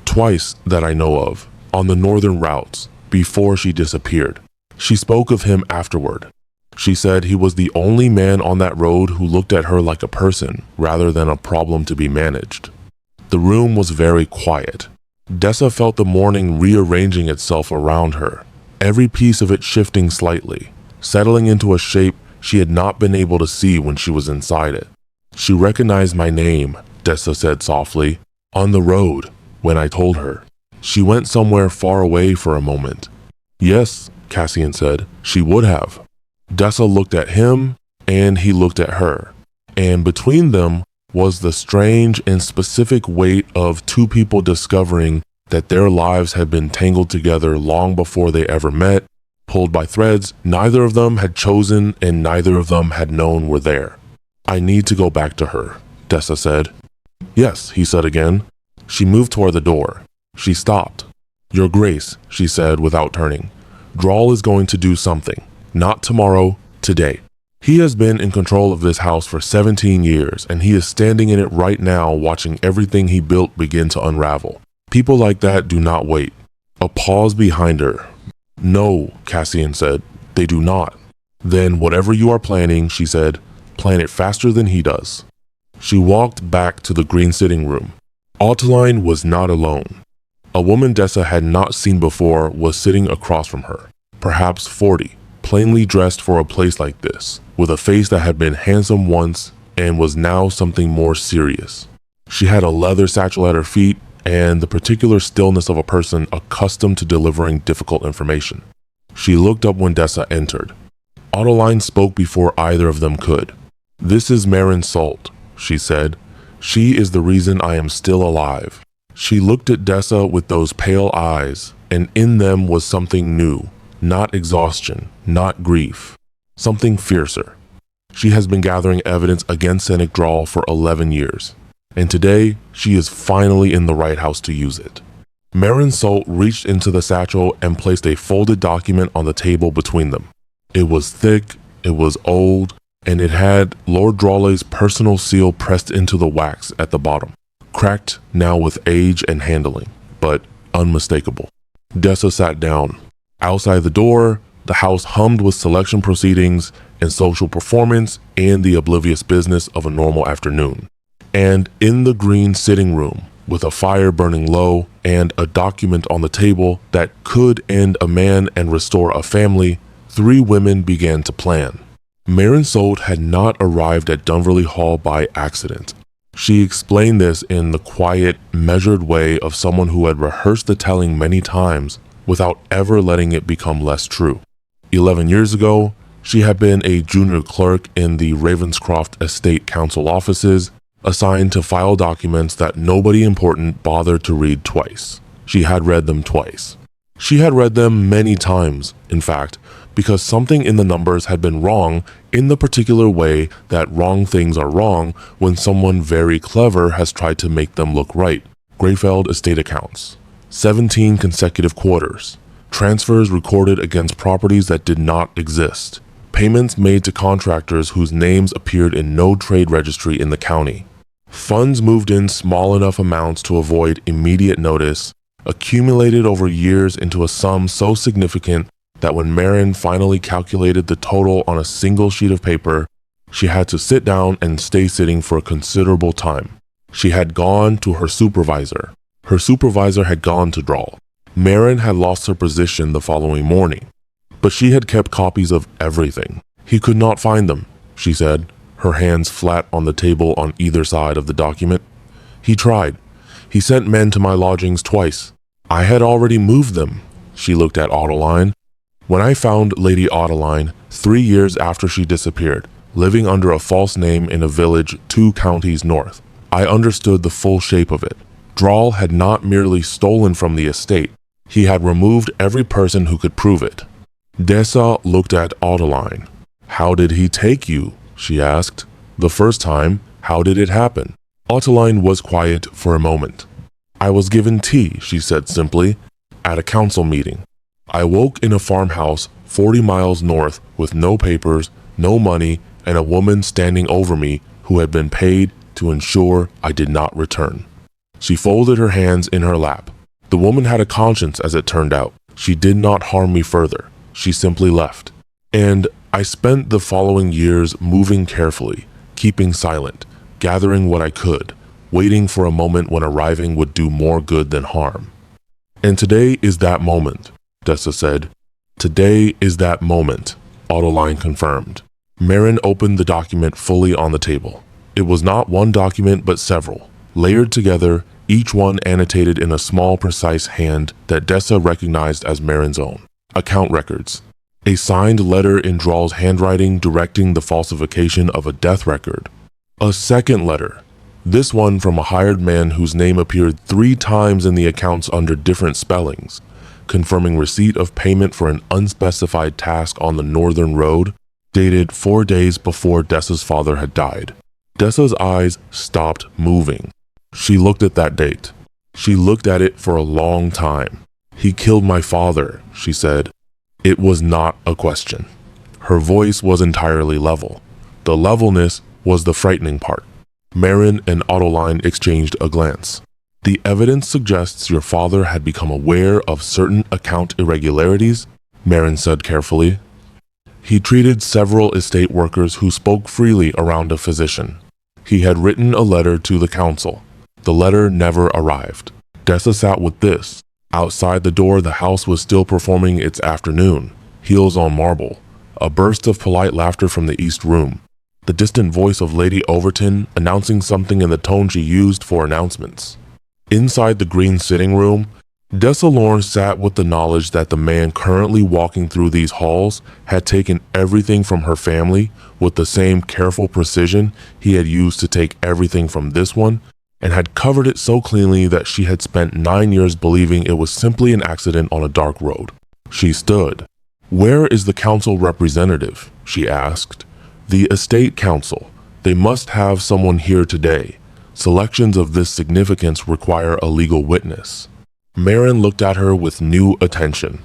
Twice that I know of, on the northern routes, before she disappeared. She spoke of him afterward. She said he was the only man on that road who looked at her like a person rather than a problem to be managed. The room was very quiet. Dessa felt the morning rearranging itself around her, every piece of it shifting slightly, settling into a shape she had not been able to see when she was inside it. She recognized my name, Dessa said softly, on the road, when I told her. She went somewhere far away for a moment. Yes, Cassian said, she would have. Dessa looked at him, and he looked at her. And between them was the strange and specific weight of two people discovering that their lives had been tangled together long before they ever met, pulled by threads neither of them had chosen and neither of them had known were there. I need to go back to her, Dessa said. Yes, he said again. She moved toward the door. She stopped. Your Grace, she said without turning. Drawl is going to do something. Not tomorrow, today. He has been in control of this house for 17 years, and he is standing in it right now watching everything he built begin to unravel. People like that do not wait. A pause behind her. No, Cassian said. They do not. Then whatever you are planning, she said, plan it faster than he does. She walked back to the green sitting room. Autoline was not alone. A woman Dessa had not seen before was sitting across from her, perhaps 40, plainly dressed for a place like this, with a face that had been handsome once and was now something more serious. She had a leather satchel at her feet and the particular stillness of a person accustomed to delivering difficult information. She looked up when Dessa entered. Autoline spoke before either of them could. This is Marin Salt, she said. She is the reason I am still alive. She looked at Dessa with those pale eyes, and in them was something new, not exhaustion, not grief, something fiercer. She has been gathering evidence against Senek Drawl for 11 years, and today she is finally in the right house to use it. Marin Salt reached into the satchel and placed a folded document on the table between them. It was thick, it was old, and it had Lord Drawley's personal seal pressed into the wax at the bottom, cracked now with age and handling, but unmistakable. Dessa sat down. Outside the door, the house hummed with selection proceedings and social performance and the oblivious business of a normal afternoon. And in the green sitting room, with a fire burning low and a document on the table that could end a man and restore a family, 3 women began to plan. Marin Salt had not arrived at Dunverly Hall by accident. She explained this in the quiet, measured way of someone who had rehearsed the telling many times without ever letting it become less true. 11 years ago, she had been a junior clerk in the Ravenscroft Estate Council offices, assigned to file documents that nobody important bothered to read twice. She had read them twice. She had read them many times, in fact, because something in the numbers had been wrong in the particular way that wrong things are wrong when someone very clever has tried to make them look right. Greyfeld estate accounts. 17 consecutive quarters. Transfers recorded against properties that did not exist. Payments made to contractors whose names appeared in no trade registry in the county. Funds moved in small enough amounts to avoid immediate notice, accumulated over years into a sum so significant that when Marin finally calculated the total on a single sheet of paper, she had to sit down and stay sitting for a considerable time. She had gone to her supervisor. Her supervisor had gone to Drawl. Marin had lost her position the following morning, but she had kept copies of everything. He could not find them, she said, her hands flat on the table on either side of the document. He tried. He sent men to my lodgings twice. I had already moved them. She looked at Autoline. When I found Lady Autoline 3 years after she disappeared, living under a false name in a village 2 counties north, I understood the full shape of it. Drawl had not merely stolen from the estate, he had removed every person who could prove it. Dessa looked at Autoline. How did he take you? She asked. The first time, how did it happen? Autoline was quiet for a moment. I was given tea, she said simply, at a council meeting. I woke in a farmhouse 40 miles north with no papers, no money, and a woman standing over me who had been paid to ensure I did not return. She folded her hands in her lap. The woman had a conscience, as it turned out. She did not harm me further. She simply left. And I spent the following years moving carefully, keeping silent, gathering what I could, waiting for a moment when arriving would do more good than harm. And today is that moment, Dessa said. Today is that moment, Autoline confirmed. Marin opened the document fully on the table. It was not one document but several, layered together, each one annotated in a small, precise hand that Dessa recognized as Marin's own. Account records. A signed letter in Drawl's handwriting directing the falsification of a death record. A second letter, this one from a hired man whose name appeared 3 times in the accounts under different spellings, confirming receipt of payment for an unspecified task on the northern road, dated 4 days before Dessa's father had died. Dessa's eyes stopped moving. She looked at that date. She looked at it for a long time. "He killed my father," she said. It was not a question. Her voice was entirely level. The levelness was the frightening part. Marin and Ottoline exchanged a glance. "The evidence suggests your father had become aware of certain account irregularities," Marin said carefully. "He treated several estate workers who spoke freely around a physician. He had written a letter to the council. The letter never arrived." Dessa sat with this. Outside the door, the house was still performing its afternoon, heels on marble. A burst of polite laughter from the east room. The distant voice of Lady Overton announcing something in the tone she used for announcements. Inside the green sitting room, Dessa Lorne sat with the knowledge that the man currently walking through these halls had taken everything from her family with the same careful precision he had used to take everything from this one, and had covered it so cleanly that she had spent 9 years believing it was simply an accident on a dark road. She stood. "Where is the council representative?" she asked. "The estate council. They must have someone here today. Selections of this significance require a legal witness." Marin looked at her with new attention.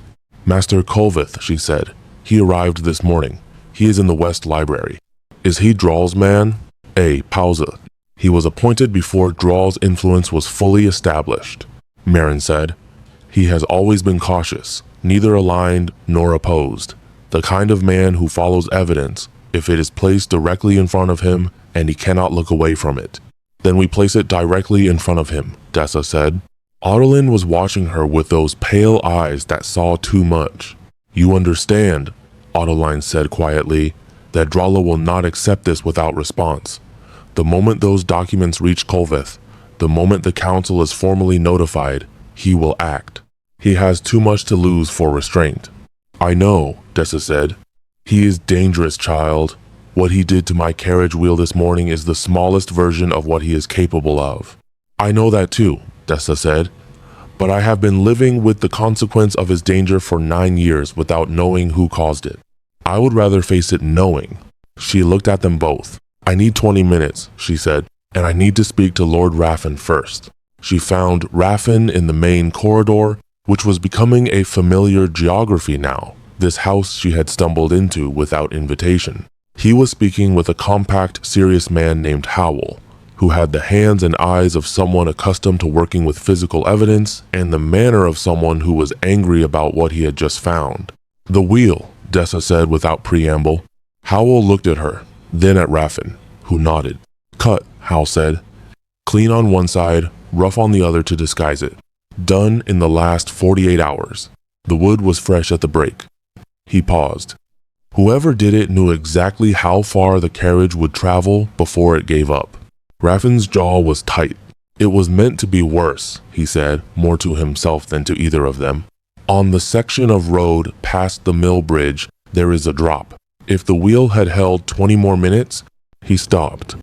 "Master Colvith," she said. "He arrived this morning. He is in the West Library." "Is he Drawl's man?" A pausa. "He was appointed before Drawl's influence was fully established," Marin said. "He has always been cautious, neither aligned nor opposed. The kind of man who follows evidence, if it is placed directly in front of him and he cannot look away from it. Then we place it directly in front of him," Dessa said. Ottoline was watching her with those pale eyes that saw too much. "You understand," Ottoline said quietly, "that Drawla will not accept this without response. The moment those documents reach Colvith, the moment the council is formally notified, he will act. He has too much to lose for restraint." "I know," Dessa said. "He is dangerous, child. What he did to my carriage wheel this morning is the smallest version of what he is capable of." "I know that too," Dessa said. "But I have been living with the consequence of his danger for 9 years without knowing who caused it. I would rather face it knowing." She looked at them both. "I need 20 minutes, she said, "and I need to speak to Lord Raffin first." She found Raffin in the main corridor, which was becoming a familiar geography now, this house she had stumbled into without invitation. He was speaking with a compact, serious man named Howell, who had the hands and eyes of someone accustomed to working with physical evidence and the manner of someone who was angry about what he had just found. "The wheel," Dessa said without preamble. Howell looked at her, then at Raffin, who nodded. "Cut," Howell said. "Clean on one side, rough on the other to disguise it. Done in the last 48 hours. The wood was fresh at the break." He paused. Whoever did it knew exactly how far the carriage would travel before it gave up. Raffin's jaw was tight. "It was meant to be worse," he said, more to himself than to either of them. "On the section of road past the mill bridge, there is a drop. If the wheel had held 20 more minutes," he stopped.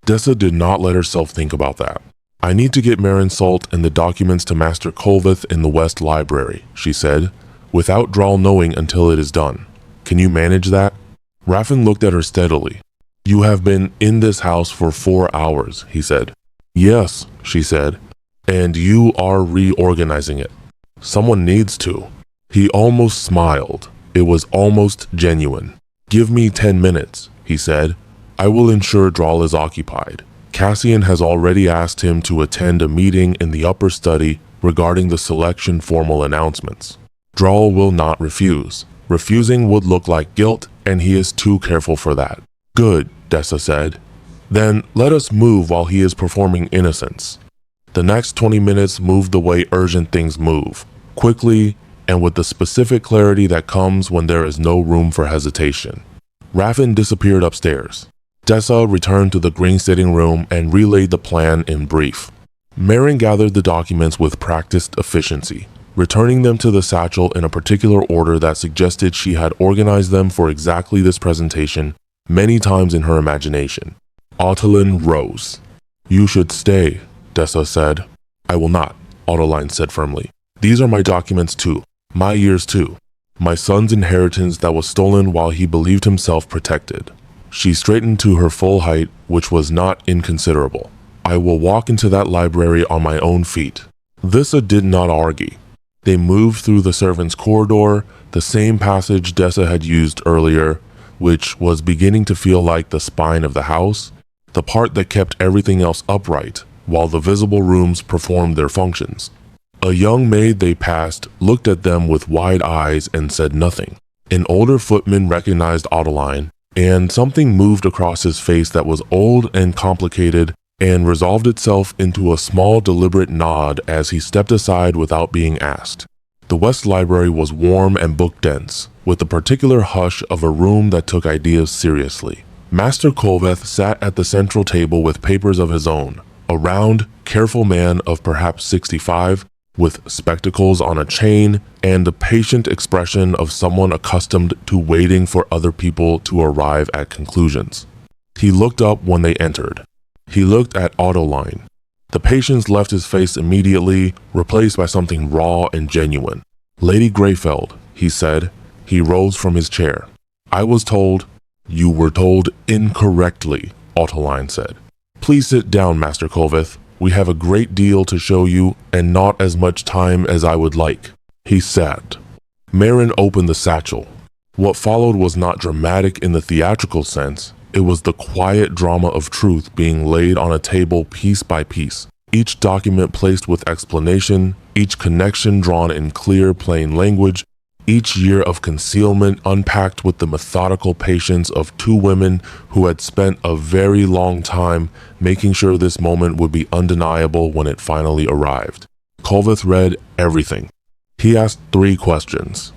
Dessa did not let herself think about that. "I need to get Marin Salt and the documents to Master Colvith in the West Library," she said, "without Drawl knowing until it is done. Can you manage that?" Raffin looked at her steadily. "You have been in this house for 4 hours, he said. "Yes," she said, "and you are reorganizing it. Someone needs to." He almost smiled. It was almost genuine. "Give me 10 minutes, he said. "I will ensure Drawl is occupied. Cassian has already asked him to attend a meeting in the upper study regarding the selection formal announcements. Drawl will not refuse. Refusing would look like guilt, and he is too careful for that." "Good," Dessa said. "Then let us move while he is performing innocence." The next 20 minutes moved the way urgent things move, quickly and with the specific clarity that comes when there is no room for hesitation. Raffin disappeared upstairs. Dessa returned to the green sitting room and relayed the plan in brief. Marin gathered the documents with practiced efficiency, returning them to the satchel in a particular order that suggested she had organized them for exactly this presentation many times in her imagination. Ottoline rose. "You should stay," Dessa said. "I will not," Ottoline said firmly. "These are my documents too. My years too. My son's inheritance that was stolen while he believed himself protected." She straightened to her full height, which was not inconsiderable. "I will walk into that library on my own feet." Dessa did not argue. They moved through the servants' corridor, the same passage Dessa had used earlier, which was beginning to feel like the spine of the house, the part that kept everything else upright, while the visible rooms performed their functions. A young maid they passed looked at them with wide eyes and said nothing. An older footman recognized Ottoline, and something moved across his face that was old and complicated and resolved itself into a small deliberate nod as he stepped aside without being asked. The West Library was warm and book-dense, with the particular hush of a room that took ideas seriously. Master Kolveth sat at the central table with papers of his own, a round, careful man of perhaps 65, with spectacles on a chain and the patient expression of someone accustomed to waiting for other people to arrive at conclusions. He looked up when they entered. He looked at Ottoline. The patience left his face immediately, replaced by something raw and genuine. "Lady Greyfeld," he said. He rose from his chair. "I was told—" "You were told incorrectly," Ottoline said. "Please sit down, Master Kolveth. We have a great deal to show you, and not as much time as I would like." He sat. Marin opened the satchel. What followed was not dramatic in the theatrical sense. It was the quiet drama of truth being laid on a table piece by piece, each document placed with explanation, each connection drawn in clear, plain language, each year of concealment unpacked with the methodical patience of two women who had spent a very long time making sure this moment would be undeniable when it finally arrived. Kolveth read everything. He asked 3 questions.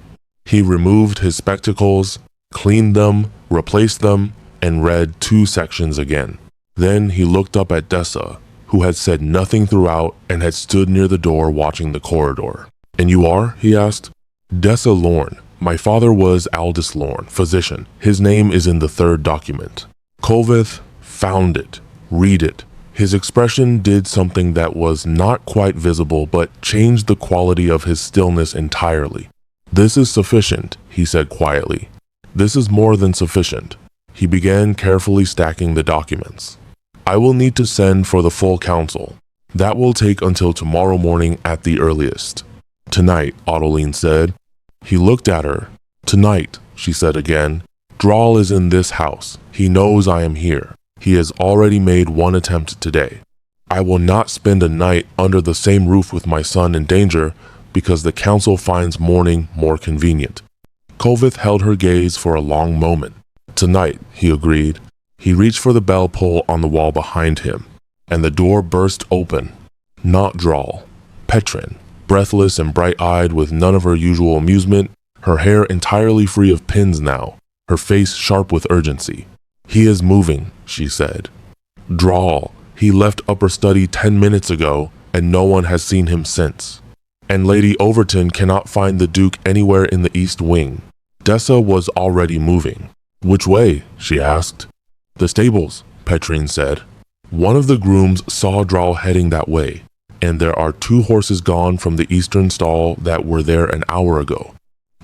He removed his spectacles, cleaned them, replaced them, and read 2 sections again. Then he looked up at Dessa, who had said nothing throughout and had stood near the door watching the corridor. "And you are?" he asked. "Dessa Lorne. My father was Aldous Lorne, physician. His name is in the 3rd document." Kolveth found it. Read it. His expression did something that was not quite visible but changed the quality of his stillness entirely. "This is sufficient," he said quietly. "This is more than sufficient." He began carefully stacking the documents. "I will need to send for the full council. That will take until tomorrow morning at the earliest." "Tonight," Ottoline said. He looked at her. "Tonight," she said again. "Drawl is in this house. He knows I am here. He has already made 1 attempt today. I will not spend a night under the same roof with my son in danger because the council finds morning more convenient." Kolveth held her gaze for a long moment. "Tonight," he agreed. He reached for the bell pull on the wall behind him, and the door burst open. Not Drawl. Petrin, breathless and bright-eyed with none of her usual amusement, her hair entirely free of pins now, her face sharp with urgency. "He is moving," she said. "Drawl. He left upper study 10 minutes ago, and no one has seen him since. And Lady Overton cannot find the Duke anywhere in the East Wing." Dessa was already moving. "Which way?" she asked. "The stables," Petrine said. "One of the grooms saw Drawl heading that way, and there are 2 horses gone from the eastern stall that were there an hour ago."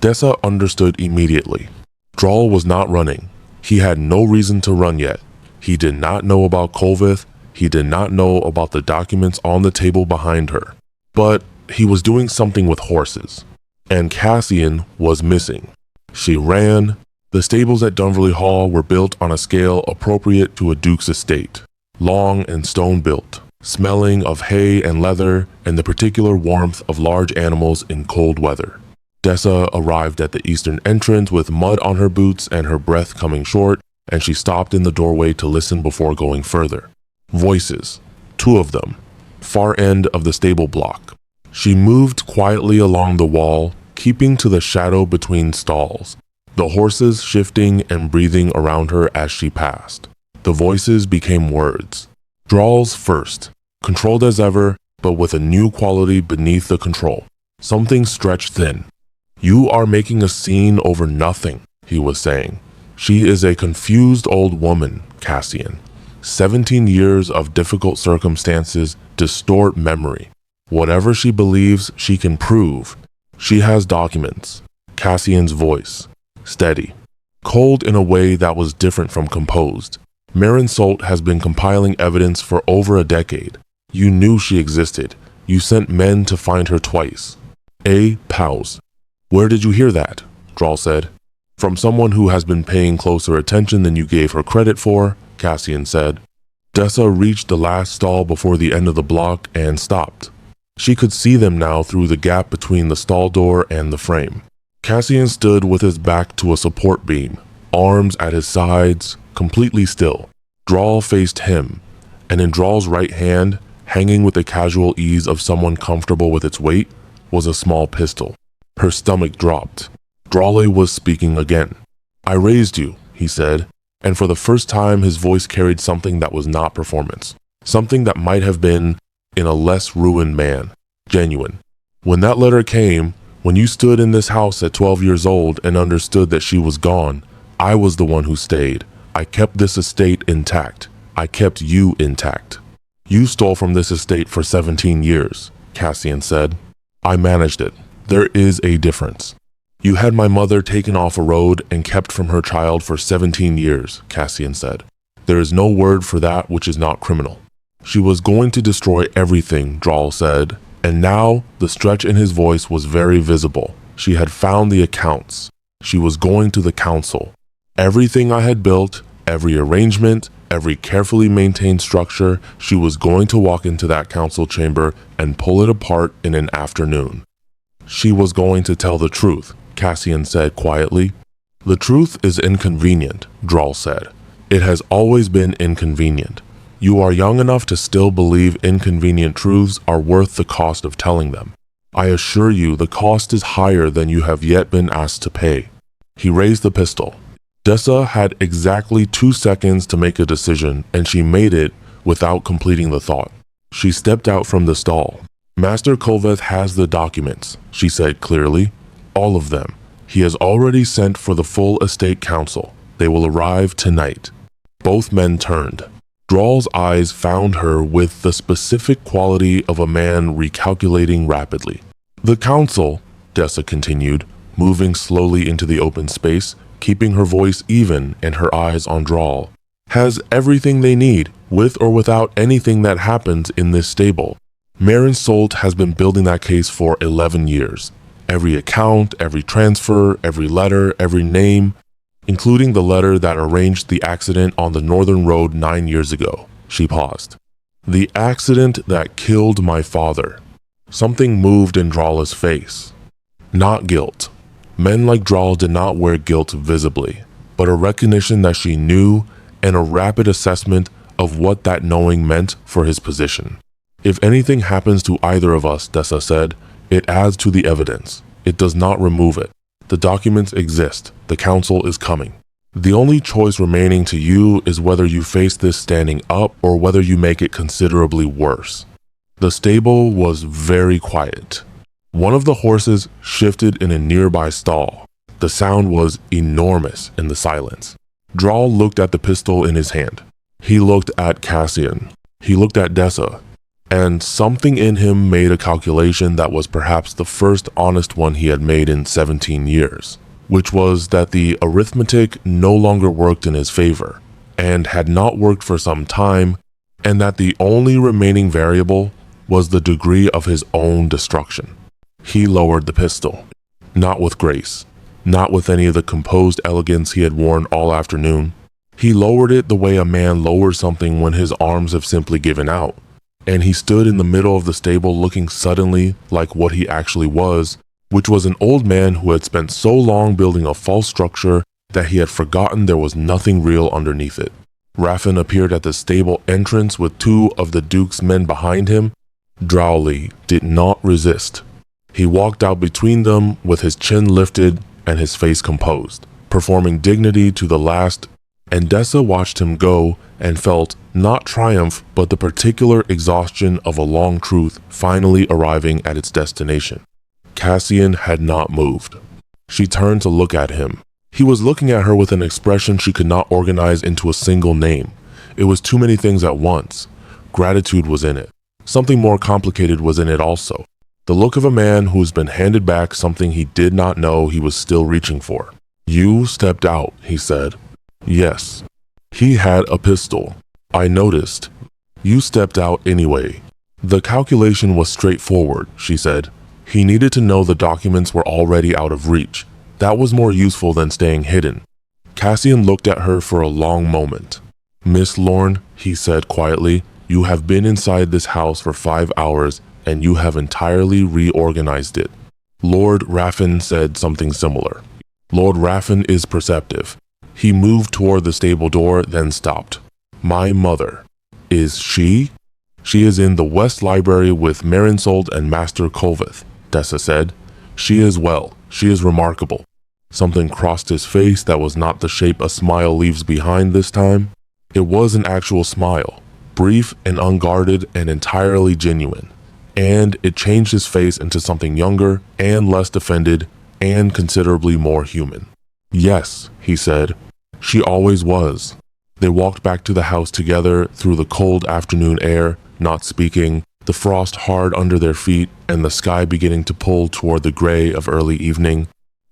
Dessa understood immediately. Drawl was not running. He had no reason to run yet. He did not know about Kolveth. He did not know about the documents on the table behind her. But he was doing something with horses. And Cassian was missing. She ran. The stables at Dunverly Hall were built on a scale appropriate to a duke's estate. Long and stone-built, smelling of hay and leather and the particular warmth of large animals in cold weather. Dessa arrived at the eastern entrance with mud on her boots and her breath coming short, and she stopped in the doorway to listen before going further. Voices, 2 of them, far end of the stable block. She moved quietly along the wall, keeping to the shadow between stalls, the horses shifting and breathing around her as she passed. The voices became words. Drawl's first. controlled as ever, but with a new quality beneath the control. Something stretched thin. "You are making a scene over nothing," he was saying. "She is a confused old woman, Cassian. 17 years of difficult circumstances distort memory. Whatever she believes she can prove. She has documents." Cassian's voice, steady, cold in a way that was different from composed. "Marin Salt has been compiling evidence for over a decade. You knew she existed. You sent men to find her twice." A pause. "Where did you hear that?" Drawl said. "From someone who has been paying closer attention than you gave her credit for," Cassian said. Dessa reached the last stall before the end of the block and stopped. She could see them now through the gap between the stall door and the frame. Cassian stood with his back to a support beam, arms at his sides, completely still. Drawl faced him, and in Drawl's right hand, hanging with the casual ease of someone comfortable with its weight, was a small pistol. Her stomach dropped. Drawley was speaking again. "I raised you," he said, and for the first time his voice carried something that was not performance, something that might have been, in a less ruined man, genuine. "When that letter came, when you stood in this house at 12 years old and understood that she was gone, I was the one who stayed. I kept this estate intact. I kept you intact. You stole from this estate for 17 years, Cassian said. I managed it. There is a difference. You had my mother taken off a road and kept from her child for 17 years, Cassian said. There is no word for that which is not criminal. She was going to destroy everything, Drawl said, and now the stretch in his voice was very visible. She had found the accounts. She was going to the council. Everything I had built, every arrangement, every carefully maintained structure, she was going to walk into that council chamber and pull it apart in an afternoon. She was going to tell the truth, Cassian said quietly. The truth is inconvenient, Drawl said. It has always been inconvenient. You are young enough to still believe inconvenient truths are worth the cost of telling them. I assure you the cost is higher than you have yet been asked to pay. He raised the pistol. Dessa had exactly 2 seconds to make a decision, and she made it without completing the thought. She stepped out from the stall. Master Kolveth has the documents, she said clearly. All of them. He has already sent for the full estate council. They will arrive tonight. Both men turned. Drawl's eyes found her with the specific quality of a man recalculating rapidly. The council, Dessa continued, moving slowly into the open space, keeping her voice even and her eyes on Drawl, has everything they need, with or without anything that happens in this stable. Marin Salt has been building that case for 11 years. Every account, every transfer, every letter, every name, including the letter that arranged the accident on the northern road 9 years ago. She paused. The accident that killed my father. Something moved in Drawl's face. Not guilt. Men like Drawl did not wear guilt visibly, but a recognition that she knew and a rapid assessment of what that knowing meant for his position. If anything happens to either of us, Dessa said, it adds to the evidence. It does not remove it. The documents exist. The council is coming. The only choice remaining to you is whether you face this standing up or whether you make it considerably worse. The stable was very quiet. One of the horses shifted in a nearby stall. The sound was enormous in the silence. Drawl looked at the pistol in his hand. He looked at Cassian. He looked at Dessa. And something in him made a calculation that was perhaps the first honest one he had made in 17 years, which was that the arithmetic no longer worked in his favor, and had not worked for some time, and that the only remaining variable was the degree of his own destruction. He lowered the pistol, not with grace, not with any of the composed elegance he had worn all afternoon. He lowered it the way a man lowers something when his arms have simply given out. And he stood in the middle of the stable looking suddenly like what he actually was, which was an old man who had spent so long building a false structure that he had forgotten there was nothing real underneath it. Raffin appeared at the stable entrance with 2 of the Duke's men behind him. Drowley did not resist. He walked out between them with his chin lifted and his face composed, performing dignity to the last and Dessa watched him go and felt not triumph but the particular exhaustion of a long truth finally arriving at its destination. Cassian had not moved. She turned to look at him. He was looking at her with an expression she could not organize into a single name. It was too many things at once. Gratitude was in it. Something more complicated was in it also. The look of a man who's been handed back something he did not know he was still reaching for. "You stepped out," he said. "Yes." He had a pistol. "I noticed. You stepped out anyway." The calculation was straightforward, she said. He needed to know the documents were already out of reach. That was more useful than staying hidden. Cassian looked at her for a long moment. "Miss Lorne," he said quietly, "you have been inside this house for 5 hours and you have entirely reorganized it." Lord Raffin said something similar. Lord Raffin is perceptive. He moved toward the stable door, then stopped. "My mother. Is she?" "She is in the West Library with Marinsold and Master Colveth," Dessa said. "She is well. She is remarkable." Something crossed his face that was not the shape a smile leaves behind this time. It was an actual smile, brief and unguarded and entirely genuine. And it changed his face into something younger and less offended and considerably more human. "Yes," he said. "She always was." They walked back to the house together through the cold afternoon air, not speaking, the frost hard under their feet and the sky beginning to pull toward the gray of early evening.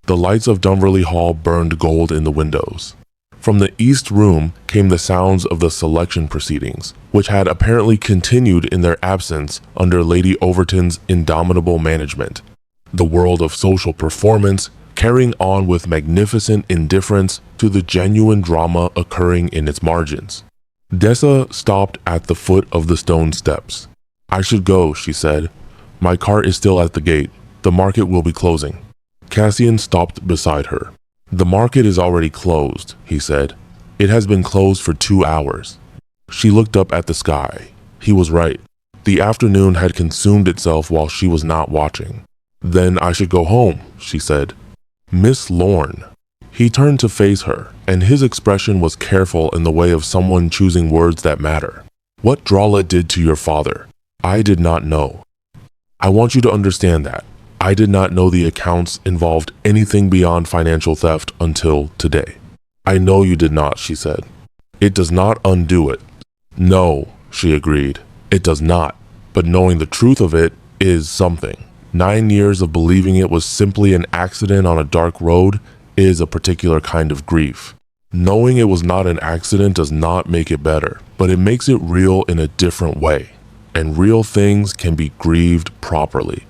The lights of Dunverly Hall burned gold in the windows. From the east room came the sounds of the selection proceedings, which had apparently continued in their absence under Lady Overton's indomitable management. The world of social performance carrying on with magnificent indifference to the genuine drama occurring in its margins. Dessa stopped at the foot of the stone steps. "I should go," she said. "My cart is still at the gate. The market will be closing." Cassian stopped beside her. "The market is already closed," he said. "It has been closed for 2 hours." She looked up at the sky. He was right. The afternoon had consumed itself while she was not watching. "Then I should go home," she said. "Miss Lorne." He turned to face her, and his expression was careful in the way of someone choosing words that matter. "What Drala did to your father, I did not know. I want you to understand that. I did not know the accounts involved anything beyond financial theft until today." "I know you did not," she said. "It does not undo it." "No," she agreed. "It does not. But knowing the truth of it is something. 9 years of believing it was simply an accident on a dark road is a particular kind of grief. Knowing it was not an accident does not make it better, but it makes it real in a different way. And real things can be grieved properly."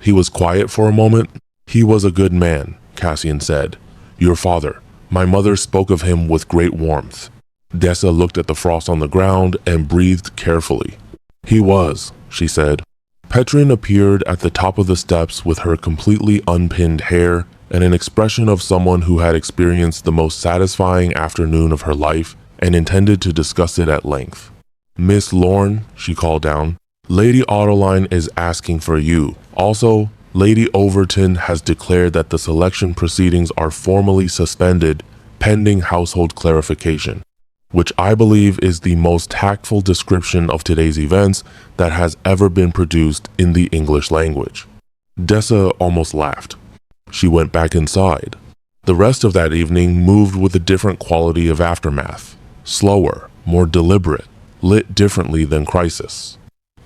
He was quiet for a moment. "He was a good man," Cassian said. "Your father. My mother spoke of him with great warmth." Dessa looked at the frost on the ground and breathed carefully. "He was," she said. Petrin appeared at the top of the steps with her completely unpinned hair and an expression of someone who had experienced the most satisfying afternoon of her life and intended to discuss it at length. "Miss Lorne," she called down, "Lady Ottoline is asking for you. Also, Lady Overton has declared that the selection proceedings are formally suspended pending household clarification, which I believe is the most tactful description of today's events that has ever been produced in the English language." Dessa almost laughed. She went back inside. The rest of that evening moved with a different quality of aftermath, slower, more deliberate, lit differently than crisis.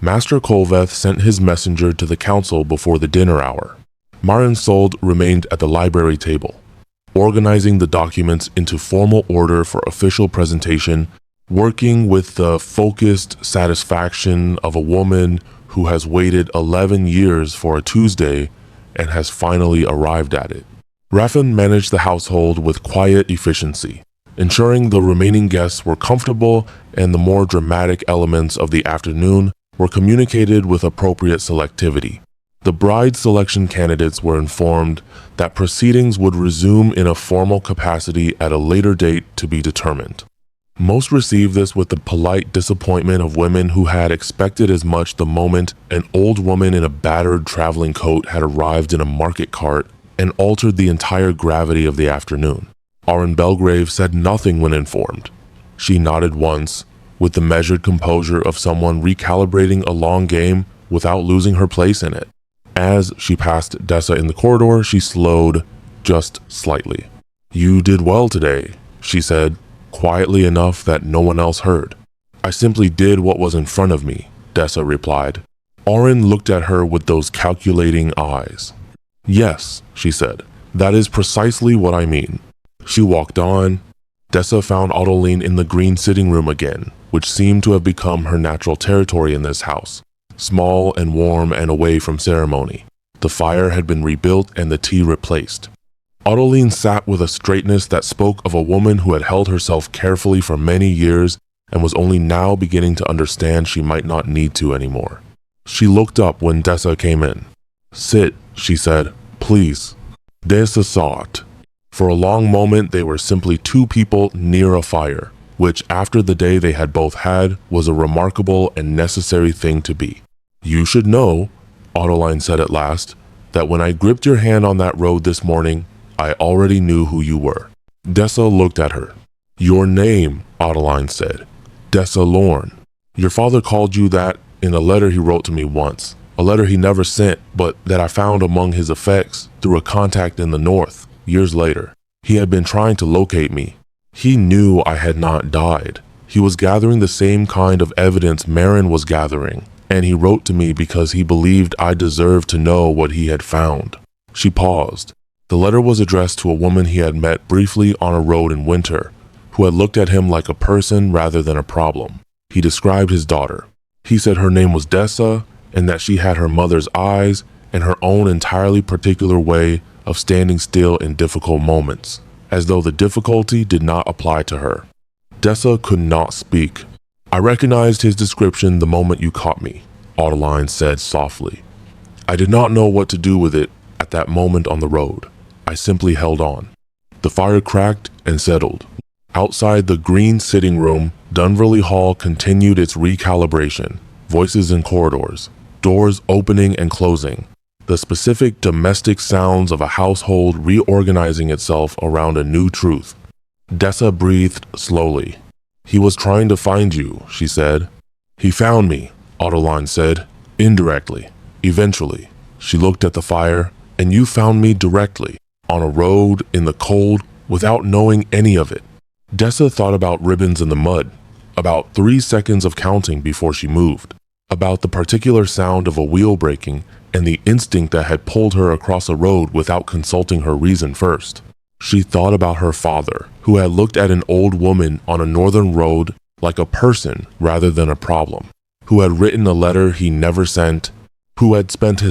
Master Colveth sent his messenger to the council before the dinner hour. Marinsold remained at the library table, organizing the documents into formal order for official presentation, working with the focused satisfaction of a woman who has waited 11 years for a Tuesday and has finally arrived at it. Raffin managed the household with quiet efficiency, ensuring the remaining guests were comfortable and the more dramatic elements of the afternoon were communicated with appropriate selectivity. The bride selection candidates were informed that proceedings would resume in a formal capacity at a later date to be determined. Most received this with the polite disappointment of women who had expected as much the moment an old woman in a battered traveling coat had arrived in a market cart and altered the entire gravity of the afternoon. Aaron Belgrave said nothing when informed. She nodded once, with the measured composure of someone recalibrating a long game without losing her place in it. As she passed Dessa in the corridor, she slowed just slightly. "You did well today," she said, quietly enough that no one else heard. "I simply did what was in front of me," Dessa replied. Aaron looked at her with those calculating eyes. "Yes," she said, "that is precisely what I mean." She walked on. Dessa found Adeline in the green sitting room again, which seemed to have become her natural territory in this house, small and warm and away from ceremony. The fire had been rebuilt and the tea replaced. Adeline sat with a straightness that spoke of a woman who had held herself carefully for many years and was only now beginning to understand she might not need to anymore. She looked up when Dessa came in. "Sit," she said, "please." Dessa saw it. For a long moment they were simply two people near a fire, which after the day they had both had was a remarkable and necessary thing to be. "You should know," Adeline said at last, "that when I gripped your hand on that road this morning, I already knew who you were." Dessa looked at her. "Your name," Adeline said. "Dessa Lorne. Your father called you that in a letter he wrote to me once, a letter he never sent, but that I found among his effects through a contact in the north, years later. He had been trying to locate me. He knew I had not died. He was gathering the same kind of evidence Marin was gathering, and he wrote to me because he believed I deserved to know what he had found." She paused. The letter was addressed to a woman he had met briefly on a road in winter, who had looked at him like a person rather than a problem. He described his daughter. He said her name was Dessa, and that she had her mother's eyes and her own entirely particular way of standing still in difficult moments, as though the difficulty did not apply to her. Dessa could not speak. "I recognized his description the moment you caught me," Adeline said softly. "I did not know what to do with it at that moment on the road. I simply held on." The fire cracked and settled. Outside the green sitting room, Dunverly Hall continued its recalibration. Voices in corridors, doors opening and closing, the specific domestic sounds of a household reorganizing itself around a new truth. Dessa breathed slowly. "He was trying to find you," she said. "He found me," Adeline said, "indirectly, eventually." She looked at the fire. "And you found me directly, on a road, in the cold, without knowing any of it." Dessa thought about ribbons in the mud, about 3 seconds of counting before she moved, about the particular sound of a wheel braking and the instinct that had pulled her across a road without consulting her reason first. She thought about her father, who had looked at an old woman on a northern road like a person rather than a problem, who had written a letter he never sent, who had spent his